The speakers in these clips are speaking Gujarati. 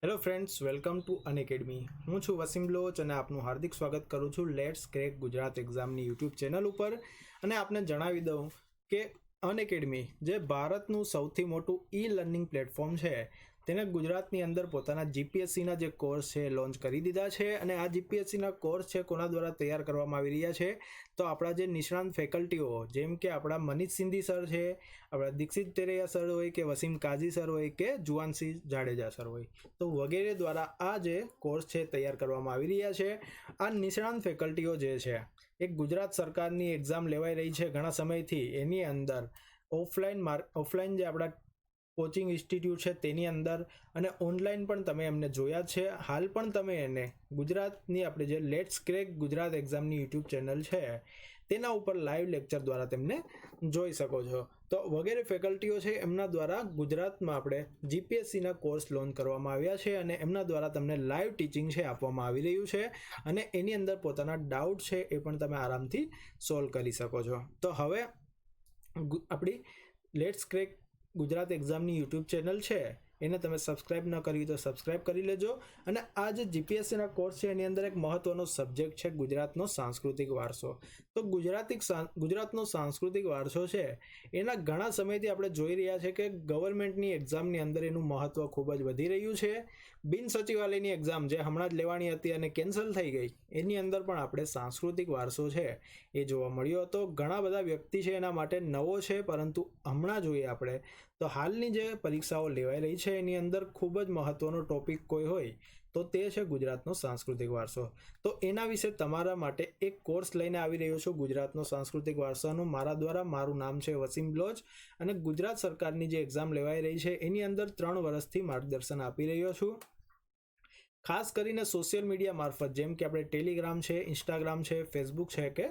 Hello friends, welcome to Unacademy. હું છું વસીમ લોચ અને આપનું હાર્દિક સ્વાગત કરું છું લેટ્સ ક્રેક ગુજરાત એક્ઝામની યુટ્યુબ ચેનલ ઉપર. અને આપને જણાવી દઉં કે અનએકેડમી જે ભારતનું સૌથી મોટું ઈ લર્નિંગ પ્લેટફોર્મ છે તેને ગુજરાતની અંદર પોતાના જીપીએસસીના જે કોર્સ છે લોન્ચ કરી દીધા છે. અને આ જીપીએસસીના કોર્સ છે કોના દ્વારા તૈયાર કરવામાં આવી રહ્યા છે? તો આપણા જે નિષ્ણાંત ફેકલ્ટીઓ જેમ કે આપણા મનીષ સિંધી સર છે, આપણા દીક્ષિત તેરૈયા સર હોય કે વસીમ કાઝી સર હોય કે જુવાનસિંહ જાડેજા સર હોય, તો વગેરે દ્વારા આ જે કોર્સ છે તૈયાર કરવામાં આવી રહ્યા છે. આ નિષ્ણાંત ફેકલ્ટીઓ જે છે એક ગુજરાત સરકારની એક્ઝામ લેવાઈ રહી છે ઘણા સમયથી, એની અંદર ઓફલાઈન જે આપણા કોચિંગ ઇન્સ્ટિટ્યૂટ છે તેની અંદર અને ઓનલાઈન પણ તમે એમને જોયા છે. હાલ પણ તમે એને ગુજરાતની આપણે જે લેટ્સ ક્રેક ગુજરાત એક્ઝામની યુટ્યુબ ચેનલ છે તેના ઉપર લાઈવ લેક્ચર દ્વારા તેમને જોઈ શકો છો. તો વગેરે ફેકલ્ટીઓ છે એમના દ્વારા ગુજરાતમાં આપણે જીપીએસસીના કોર્સ લોન્ચ કરવામાં આવ્યા છે અને એમના દ્વારા તમને લાઈવ ટીચિંગ છે આપવામાં આવી રહ્યું છે અને એની અંદર પોતાના ડાઉટ છે એ પણ તમે આરામથી સોલ્વ કરી શકો છો. તો હવે આપણી લેટ્સ ક્રેક ગુજરાત એક્ઝામની યુટ્યુબ ચેનલ છે એને તમે સબસ્ક્રાઇબ ન કરી તો સબસ્ક્રાઇબ કરી લેજો. અને આ જે જીપીએસસીના કોર્સ છે એની અંદર એક મહત્વનો સબ્જેક્ટ છે ગુજરાતનો સાંસ્કૃતિક વારસો. તો ગુજરાતનો સાંસ્કૃતિક વારસો છે એના ઘણા સમયથી આપણે જોઈ રહ્યા છે કે ગવર્મેન્ટની એક્ઝામની અંદર એનું મહત્વ ખૂબ જ વધી રહ્યું છે. બિન સચિવાલયની એક્ઝામ જે હમણાં જ લેવાની હતી અને કેન્સલ થઈ ગઈ, એની અંદર પણ આપણે સાંસ્કૃતિક વારસો છે એ જોવા મળ્યો હતો. ઘણા બધા વ્યક્તિ છે એના માટે નવો છે, પરંતુ હમણાં જોઈએ આપણે તો હાલની જે પરીક્ષાઓ લેવાઈ રહી છે એની અંદર ખૂબ જ મહત્વનો ટોપિક કોઈ હોય તો તે છે ગુજરાતનો સાંસ્કૃતિક વારસો. તો એના વિશે તમારા માટે એક કોર્સ લઈને આવી રહ્યો છું ગુજરાતનો સાંસ્કૃતિક વારસાનું મારા દ્વારા. મારું નામ છે વસીમ લોચ અને ગુજરાત સરકારની જે એક્ઝામ લેવાઈ રહી છે એની અંદર 3 વર્ષથી માર્ગદર્શન આપી રહ્યો છું. ખાસ કરીને સોશિયલ મીડિયા મારફત જેમ કે આપણે ટેલિગ્રામ છે, ઇન્સ્ટાગ્રામ છે, ફેસબુક છે કે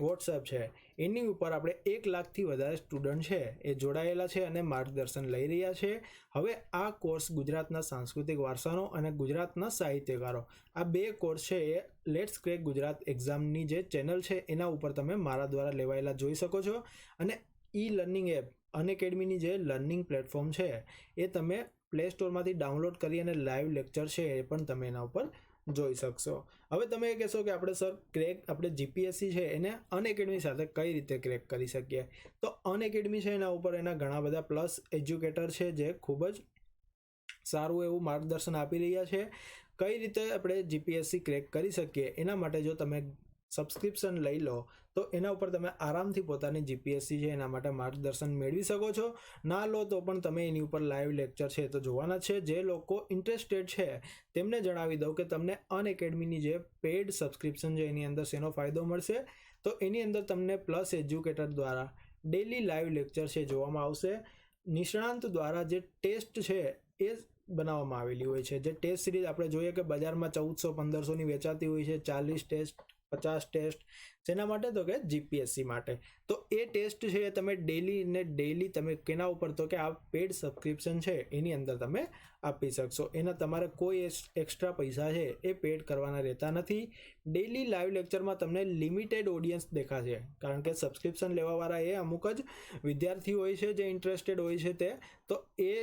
વોટ્સએપ છે, એની ઉપર આપણે 1 લાખથી વધારે સ્ટુડન્ટ છે એ જોડાયેલા છે અને માર્ગદર્શન લઈ રહ્યા છે. હવે આ કોર્સ ગુજરાતના સાંસ્કૃતિક વારસાનો અને ગુજરાતના સાહિત્યકારો, આ 2 કોર્સ છે એ લેટ્સ ક્રેક ગુજરાત એક્ઝામની જે ચેનલ છે એના ઉપર તમે મારા દ્વારા લેવાયેલા જોઈ શકો છો. અને ઈ લર્નિંગ એપ અનએકેડમીની જે લર્નિંગ પ્લેટફોર્મ છે એ તમે પ્લે સ્ટોરમાંથી ડાઉનલોડ કરી અને લાઈવ લેક્ચર છે એ પણ તમે એના ઉપર જોઈ શકશો. હવે તમે એ કહેશો કે આપણે જીપીએસસી છે એને અનએકેડમી સાથે કઈ રીતે ક્રેક કરી શકીએ? તો અનએકેડમી છે એના ઉપર એના ઘણા બધા પ્લસ એજ્યુકેટર છે જે ખૂબ જ સારું એવું માર્ગદર્શન આપી રહ્યા છે. કઈ રીતે આપણે જીપીએસસી ક્રેક કરી શકીએ એના માટે જો તમે સબસ્ક્રિપ્શન લઈ લો તો એના ઉપર તમે આરામથી પોતાની જીપીએસસી છે એના માટે માર્ગદર્શન મેળવી શકો છો. ના લો તો પણ તમે એની ઉપર લાઈવ લેક્ચર છે તો જોવાના છે. જે લોકો ઇન્ટરેસ્ટેડ છે તેમને જણાવી દઉં કે તમને અનએકેડમીની જે પેડ સબસ્ક્રિપ્શન છે એની અંદર શેનો ફાયદો મળશે? તો એની અંદર તમને પ્લસ એજ્યુકેટર દ્વારા ડેલી લાઈવ લેક્ચર છે જોવામાં આવશે. નિષ્ણાંત દ્વારા જે ટેસ્ટ છે એ બનાવવામાં આવેલી હોય છે. જે ટેસ્ટ સિરીઝ આપણે જોઈએ કે બજારમાં 1400-1500ની વેચાતી હોય છે, 40 ટેસ્ટ 50 ટેસ્ટ, જેના માટે તો કે જીપીએસસી માટે. તો એ ટેસ્ટ છે એ તમે ડેલી તમે કેના ઉપર તો કે આ પેડ સબસ્ક્રિપ્શન છે એની અંદર તમે આપી શકશો. એના તમારે કોઈ એક્સ્ટ્રા પૈસા છે એ પેડ કરવાના રહેતા નથી. ડેલી લાઈવ લેક્ચરમાં તમને લિમિટેડ ઓડિયન્સ દેખાશે, કારણ કે સબસ્ક્રિપ્શન લેવાવાળા એ અમુક જ વિદ્યાર્થી હોય છે જે ઇન્ટરેસ્ટેડ હોય છે તે. તો એ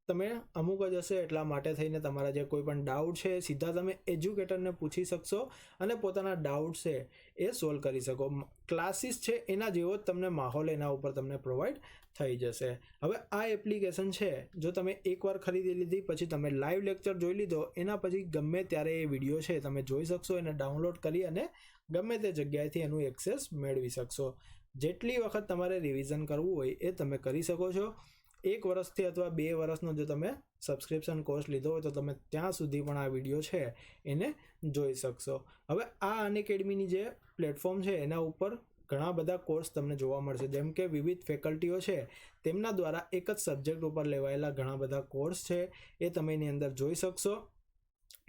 તમે અમુક જ હશે એટલા માટે થઈને તમારા જે કોઈ પણ ડાઉટ છે સીધા તમે એજ્યુકેટરને પૂછી શકશો અને પોતાના ડાઉટ છે એ સોલ્વ કરી શકો. ક્લાસીસ છે એના જેવો જ તમને માહોલ એના ઉપર તમને પ્રોવાઈડ થઈ જશે. હવે આ એપ્લિકેશન છે જો તમે એકવાર ખરીદી લીધી પછી તમે લાઈવ લેક્ચર જોઈ લીધો, એના પછી ગમે ત્યારે એ વિડીયો છે તમે જોઈ શકશો, એને ડાઉનલોડ કરી અને ગમે તે જગ્યાએથી એનું એક્સેસ મેળવી શકશો. જેટલી વખત તમારે રિવિઝન કરવું હોય એ તમે કરી શકો છો. 1 વર્ષથી અથવા 2 વર્ષનો જો તમે સબસ્ક્રિપ્શન કોર્સ લીધો હોય તો તમે ત્યાં સુધી પણ આ વિડીયો છે એને જોઈ શકશો. હવે આ અનએકેડમીની જે પ્લેટફોર્મ છે એના ઉપર ઘણા બધા કોર્સ તમને જોવા મળશે, જેમ કે વિવિધ ફેકલ્ટીઓ છે તેમના દ્વારા એક જ સબ્જેક્ટ ઉપર લેવાયેલા ઘણા બધા કોર્સ છે એ તમે એની અંદર જોઈ શકશો.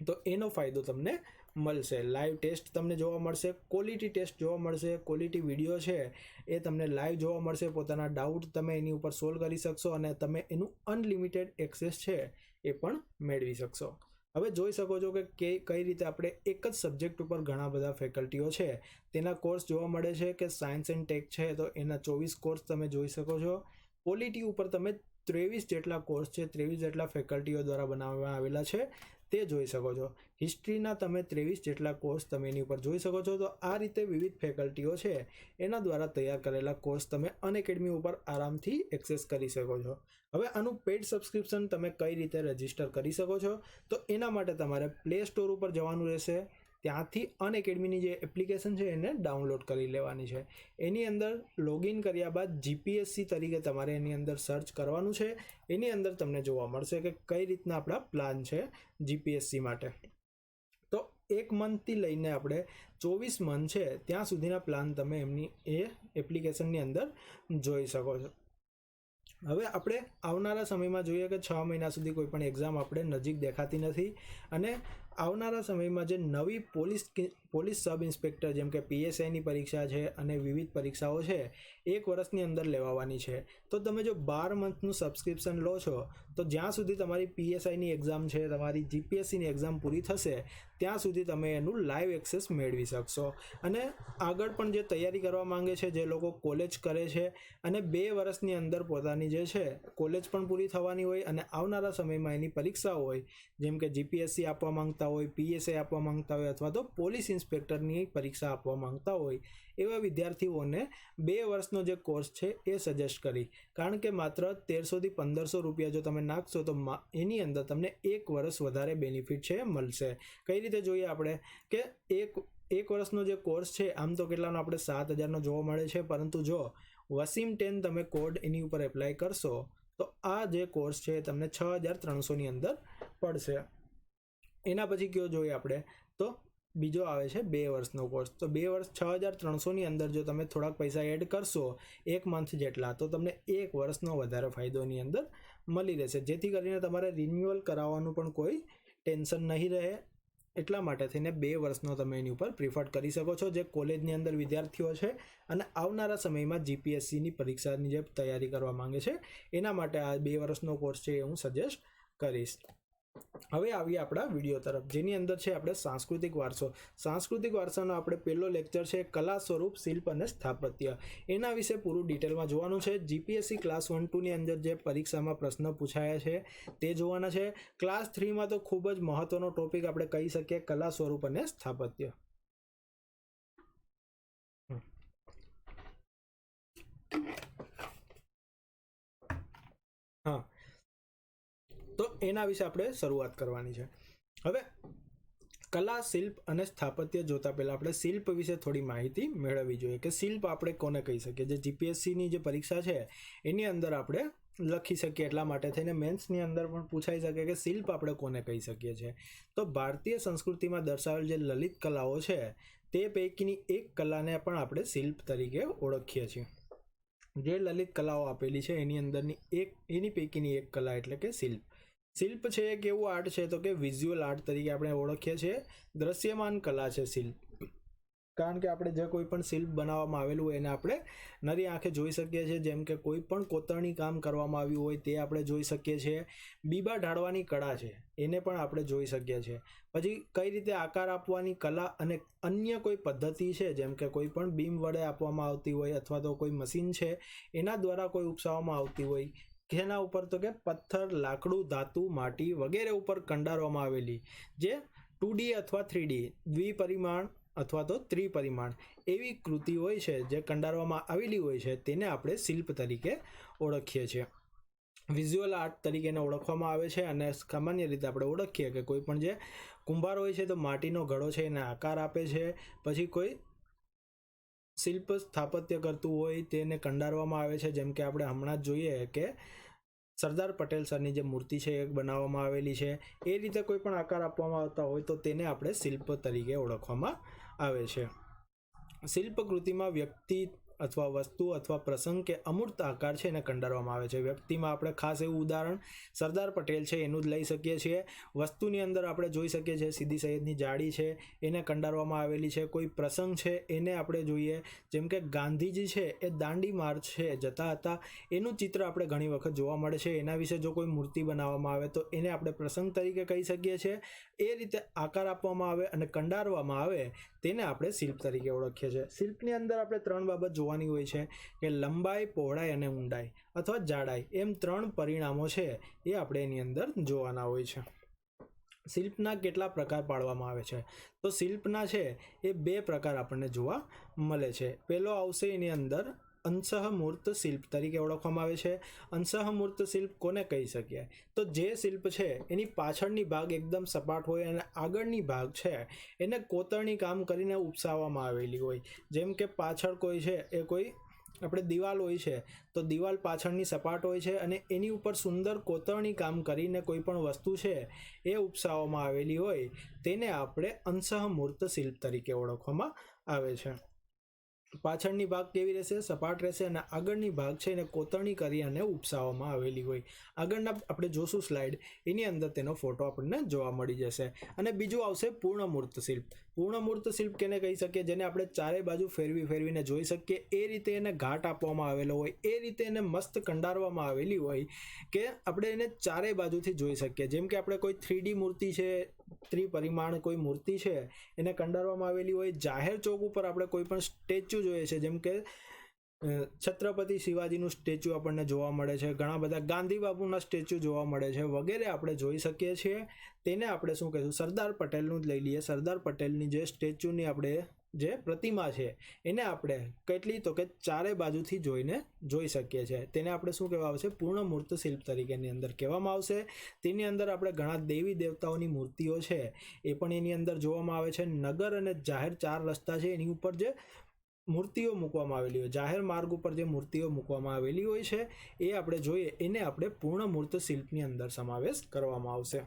તો એનો ફાયદો તમને મળશે. લાઈવ ટેસ્ટ તમને જોવા મળશે, ક્વોલિટી ટેસ્ટ જોવા મળશે, ક્વોલિટી વિડીયો છે એ તમને લાઈવ જોવા મળશે. પોતાના ડાઉટ તમે એની ઉપર સોલ્વ કરી શકશો અને તમે એનું અનલિમિટેડ એક્સેસ છે એ પણ મેળવી શકશો. હવે જોઈ શકો છો કે કઈ રીતે આપણે એક જ સબ્જેક્ટ ઉપર ઘણા બધા ફેકલ્ટીઓ છે તેના કોર્સ જોવા મળે છે. કે સાયન્સ એન્ડ ટેક છે તો એના 24 કોર્સ તમે જોઈ શકો છો. ક્વોલિટી ઉપર તમે 23 જેટલા કોર્સ છે, 23 જેટલા ફેકલ્ટીઓ દ્વારા બનાવવામાં આવેલા છે તે જોઈ શકો છો. હિસ્ટ્રીના તમે 23 જેટલા કોર્સ તમે એની ઉપર જોઈ શકો છો. તો આ રીતે વિવિધ ફેકલ્ટીઓ છે એના દ્વારા તૈયાર કરેલા કોર્સ તમે અનએકેડમી ઉપર આરામથી એક્સેસ કરી શકો છો. હવે આનું પેઇડ સબસ્ક્રિપ્શન તમે કઈ રીતે રજિસ્ટર કરી શકો છો? તો એના માટે તમારે પ્લે સ્ટોર ઉપર જવાનું રહેશે. ત્યાંથી અનએકેડમીની જે એપ્લિકેશન છે એને ડાઉનલોડ કરી લેવાની છે. એની અંદર લોગિન કર્યા બાદ જીપીએસસી તરીકે તમારે એની અંદર સર્ચ કરવાનું છે. એની અંદર તમને જોવા મળશે કે કઈ રીતના આપણા પ્લાન છે જીપીએસસી માટે. તો 1 મંથથી લઈને આપણે 24 મંથ છે ત્યાં સુધીના પ્લાન તમે એમની એ એપ્લિકેશનની અંદર જોઈ શકો છો. હવે આપણે આવનારા સમયમાં જોઈએ કે 6 મહિના સુધી કોઈ પણ એક્ઝામ આપણે નજીક દેખાતી નથી અને આવનારા સમયમાં જે નવી પોલીસ સબ ઇન્સ્પેક્ટર જેમ કે પીએસઆઈની પરીક્ષા છે અને વિવિધ પરીક્ષાઓ છે 1 વર્ષની અંદર લેવાવાની છે. તો તમે જો 12 મંથનું સબસ્ક્રિપ્શન લો છો તો જ્યાં સુધી તમારી પીએસઆઈની એક્ઝામ છે, તમારી જીપીએસસીની એક્ઝામ પૂરી થશે ત્યાં સુધી તમે એનું લાઈવ એક્સેસ મેળવી શકશો. અને આગળ પણ જે તૈયારી કરવા માંગે છે, જે લોકો કોલેજ કરે છે અને 2 વર્ષની અંદર પોતાની જે છે કોલેજ પણ પૂરી થવાની હોય અને આવનારા સમયમાં એની પરીક્ષા હોય, જેમ કે જીપીએસસી આપવા માંગતા હોય, પીએસઆઈ આપવા માંગતા હોય અથવા તો પોલીસ ઇન્સ્પેક્ટરની પરીક્ષા આપવા માંગતા હોય, એવા વિદ્યાર્થીઓને 2 વર્ષનો જે કોર્સ છે એ સજેસ્ટ કરી. કારણ કે માત્ર 1300 થી 1500 રૂપિયા જો તમે નાખશો તો એની અંદર તમને 1 વર્ષ વધારે બેનિફિટ છે મળશે. કઈ રીતે જોઈએ આપણે કે એક વર્ષનો જે કોર્સ છે આમ તો કેટલાનો આપણે 7000નો જોવા મળે છે, પરંતુ જો વસીમ 10 તમે કોડ એની ઉપર એપ્લાય કરશો તો આ જે કોર્સ છે તમને 6300ની અંદર પડશે. એના પછી કયો જોઈએ આપણે તો બીજો આવે છે 2 વર્ષનો કોર્સ. તો 2 વર્ષ 6300ની અંદર જો તમે થોડાક પૈસા એડ કરશો 1 મંથ જેટલા તો તમને 1 વર્ષનો વધારે ફાયદો એની અંદર મળી રહેશે, જેથી કરીને તમારે રિન્યુઅલ કરાવવાનું પણ કોઈ ટેન્શન નહીં રહે. એટલા માટે થઈને 2 વર્ષનો તમે એની ઉપર પ્રિફર કરી શકો છો જે કોલેજની અંદર વિદ્યાર્થીઓ છે અને આવનારા સમયમાં જીપીએસસીની પરીક્ષાની જે તૈયારી કરવા માંગે છે એના માટે આ 2 વર્ષનો કોર્સ છે એ હું સજેસ્ટ કરીશ. હવે આવીએ આપણા વિડીયો તરફ, જેની અંદર છે આપણે સાંસ્કૃતિક વારસો. સાંસ્કૃતિક વારસાનો આપણે પહેલો લેક્ચર છે કલા સ્વરૂપ, શિલ્પ અને સ્થાપત્ય. એના વિશે પૂરું ડિટેલમાં જોવાનું છે. જીપીએસસી ક્લાસ 1-2ની અંદર જે પરીક્ષામાં પ્રશ્ન પૂછાયા છે તે જોવાના છે. ક્લાસ 3માં તો ખૂબ જ મહત્વનો ટોપિક આપણે કહી શકીએ કલા સ્વરૂપ અને સ્થાપત્ય. હા, તો એના વિશે આપણે શરૂઆત કરવાની છે. હવે કલા, શિલ્પ અને સ્થાપત્ય જોતા પહેલાં આપણે શિલ્પ વિશે થોડી માહિતી મેળવવી જોઈએ કે શિલ્પ આપણે કોને કહી શકીએ. જે જીપીએસસીની જે પરીક્ષા છે એની અંદર આપણે લખી શકીએ, એટલા માટે થઈને મેન્સની અંદર પણ પૂછાઈ શકે કે શિલ્પ આપણે કોને કહી શકીએ છીએ. તો ભારતીય સંસ્કૃતિમાં દર્શાવેલ જે લલિત કલાઓ છે તે પૈકીની એક કલાને પણ આપણે શિલ્પ તરીકે ઓળખીએ છીએ. જે લલિત કલાઓ આપેલી છે એની પૈકીની એક કલા એટલે કે શિલ્પ. શિલ્પ છે એક એવું આર્ટ છે તો કે વિઝ્યુઅલ આર્ટ તરીકે આપણે ઓળખીએ છીએ. દ્રશ્યમાન કલા છે શિલ્પ, કારણ કે આપણે જે કોઈ પણ શિલ્પ બનાવવામાં આવેલું હોય એને આપણે નરી આંખે જોઈ શકીએ છીએ. જેમ કે કોઈ પણ કોતરણી કામ કરવામાં આવ્યું હોય તે આપણે જોઈ શકીએ છીએ. બીબા ઢાળવાની કળા છે એને પણ આપણે જોઈ શકીએ છીએ. પછી કઈ રીતે આકાર આપવાની કલા અને અન્ય કોઈ પદ્ધતિ છે, જેમ કે કોઈ પણ બીમ વડે આપવામાં આવતી હોય અથવા તો કોઈ મશીન છે એના દ્વારા કોઈ ઉપસાવવામાં આવતી હોય, જેના ઉપર તો કે પથ્થર, લાકડું, ધાતુ, માટી વગેરે ઉપર કંડારવામાં આવેલી જે 2D અથવા 3D દ્વિપરિમાણ અથવા તો ત્રિપરિમાણ એવી કૃતિ હોય છે જે કંડારવામાં આવેલી હોય છે તેને આપણે શિલ્પ તરીકે ઓળખીએ છીએ. વિઝ્યુઅલ આર્ટ તરીકે એને ઓળખવામાં આવે છે. અને સામાન્ય રીતે આપણે ઓળખીએ કે કોઈ પણ જે કુંભાર હોય છે તો માટીનો ઘડો છે એને આકાર આપે છે. પછી કોઈ શિલ્પ સ્થાપત્ય કરતું હોય તેને કંડારવામાં આવે છે. જેમ કે આપણે હમણાં જ જોઈએ કે સરદાર પટેલ સરની જે મૂર્તિ છે એ બનાવવામાં આવેલી છે. એ રીતે કોઈ પણ આકાર આપવામાં આવતા હોય તો તેને આપણે શિલ્પ તરીકે ઓળખવામાં આવે છે. શિલ્પ કૃતિમાં વ્યક્તિ અથવા વસ્તુ અથવા પ્રસંગ કે અમૂર્ત આકાર છે એને કંડારવામાં આવે છે. વ્યક્તિમાં આપણે ખાસ એવું ઉદાહરણ સરદાર પટેલ છે એનું જ લઈ શકીએ છીએ. વસ્તુની અંદર આપણે જોઈ શકીએ છીએ સીદી સૈયદની જાળી છે એને કંડારવામાં આવેલી છે. કોઈ પ્રસંગ છે એને આપણે જોઈએ, જેમ કે ગાંધીજી છે એ દાંડી માર્ચ છે જતા હતા એનું ચિત્ર આપણે ઘણી વખત જોવા મળે છે. એના વિશે જો કોઈ મૂર્તિ બનાવવામાં આવે તો એને આપણે પ્રસંગ તરીકે કહી શકીએ છીએ. એ રીતે આકાર આપવામાં આવે અને કંડારવામાં આવે તેને આપણે શિલ્પ તરીકે ઓળખીએ છીએ. શિલ્પની અંદર આપણે 3 બાબત જોવાની જોવાની હોય છે કે લંબાઈ, પહોળાઈ અને ઊંડાઈ અથવા જાડાઈ એમ 3 પરિણામો છે એ આપણે એની અંદર જોવાના હોય છે. શિલ્પના કેટલા પ્રકાર પાડવામાં આવે છે? તો શિલ્પના છે એ 2 પ્રકાર આપણને જોવા મળે છે. પહેલો આવશે એની અંદર અંશઃમૂર્ત શિલ્પ તરીકે ઓળખવામાં આવે છે. અંશઃમૂર્ત શિલ્પ કોને કહી શકીએ? તો જે શિલ્પ છે એની પાછળની ભાગ એકદમ સપાટ હોય અને આગળની ભાગ છે એને કોતરણી કામ કરીને ઉપસાવવામાં આવેલી હોય. જેમ કે પાછળ કોઈ છે એ કોઈ આપણે દિવાલ હોય છે તો દિવાલ પાછળની સપાટ હોય છે અને એની ઉપર સુંદર કોતરણી કામ કરીને કોઈ પણ વસ્તુ છે એ ઉપસાવવામાં આવેલી હોય તેને આપણે અંશઃમૂર્ત શિલ્પ તરીકે ઓળખવામાં આવે છે. પાછળની ભાગ કેવી રહેશે? સપાટ રહેશે અને આગળની ભાગ છે એને કોતરણી કરી અને ઉપસાવવામાં આવેલી હોય. આગળના આપણે જોશું સ્લાઇડ, એની અંદર તેનો ફોટો આપણને જોવા મળી જશે. અને બીજું આવશે પૂર્ણમૂર્ત શિલ્પ. પૂર્ણમૂર્ત શિલ્પ કેને કહી શકીએ? જેને આપણે ચારે બાજુ ફેરવીને જોઈ શકીએ, એ રીતે એને ઘાટ આપવામાં આવેલો હોય, એ રીતે એને મસ્ત કંડારવામાં આવેલી હોય કે આપણે એને ચારે બાજુથી જોઈ શકીએ. જેમ કે આપણે કોઈ 3D મૂર્તિ છે, ત્રિપરિમાણ કોઈ મૂર્તિ છે એને કંડારવામાં આવેલી હોય. જાહેર ચોક ઉપર આપણે કોઈ પણ સ્ટેચ્યુ જોઈએ છે, જેમ કે છત્રપતિ શિવાજીનું સ્ટેચ્યુ આપણને જોવા મળે છે, ઘણા બધા ગાંધી બાપુના સ્ટેચ્યુ જોવા મળે છે વગેરે આપણે જોઈ શકીએ છીએ. તેને આપણે શું કહીશું? સરદાર પટેલનું જ લઈ લઈએ. સરદાર પટેલની જે સ્ટેચ્યુની આપણે જે પ્રતિમા છે એને આપણે કેટલી તો કે ચારે બાજુથી જોઈને જોઈ શકીએ છીએ. તેને આપણે શું કહેવામાં આવશે? પૂર્ણમૂર્ત શિલ્પ તરીકેની અંદર કહેવામાં આવશે. તેની અંદર આપણે ઘણા દેવી દેવતાઓની મૂર્તિઓ છે એ પણ એની અંદર જોવામાં આવે છે. નગર અને જાહેર 4 રસ્તા છે એની ઉપર જે મૂર્તિઓ મૂકવામાં આવેલી હોય, જાહેર માર્ગ ઉપર જે મૂર્તિઓ મૂકવામાં આવેલી હોય છે એ આપણે જોઈએ, એને આપણે પૂર્ણમૂર્ત શિલ્પની અંદર સમાવેશ કરવામાં આવશે.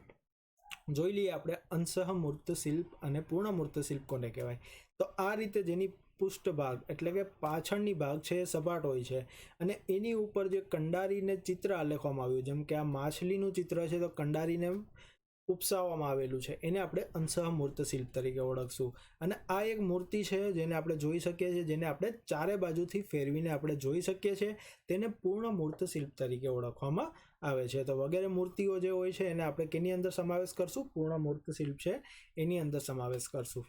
જોઈ લઈએ આપણે અંશઃમૂર્ત શિલ્પ અને પૂર્ણમૂર્ત શિલ્પ કોને કહેવાય. તો આ રીતે જેની પૃષ્ઠભાગ એટલે કે પાછળની ભાગ છે એ સપાટ હોય છે અને એની ઉપર જે કંડારીને ચિત્ર આલેખવામાં આવ્યું, જેમ કે આ માછલીનું ચિત્ર છે તો કંડારીને ઉપસાવવામાં આવેલું છે, એને આપણે અંશઃમૂર્ત શિલ્પ તરીકે ઓળખશું. અને આ એક મૂર્તિ છે જેને આપણે જોઈ શકીએ છીએ, જેને આપણે ચારે બાજુથી ફેરવીને આપણે જોઈ શકીએ છીએ, તેને પૂર્ણમૂર્ત શિલ્પ તરીકે ઓળખવામાં આવે છે. તો વગેરે મૂર્તિઓ જે હોય છે એને આપણે કેની અંદર સમાવેશ કરશું? પૂર્ણમૂર્ત શિલ્પ છે એની અંદર સમાવેશ કરશું.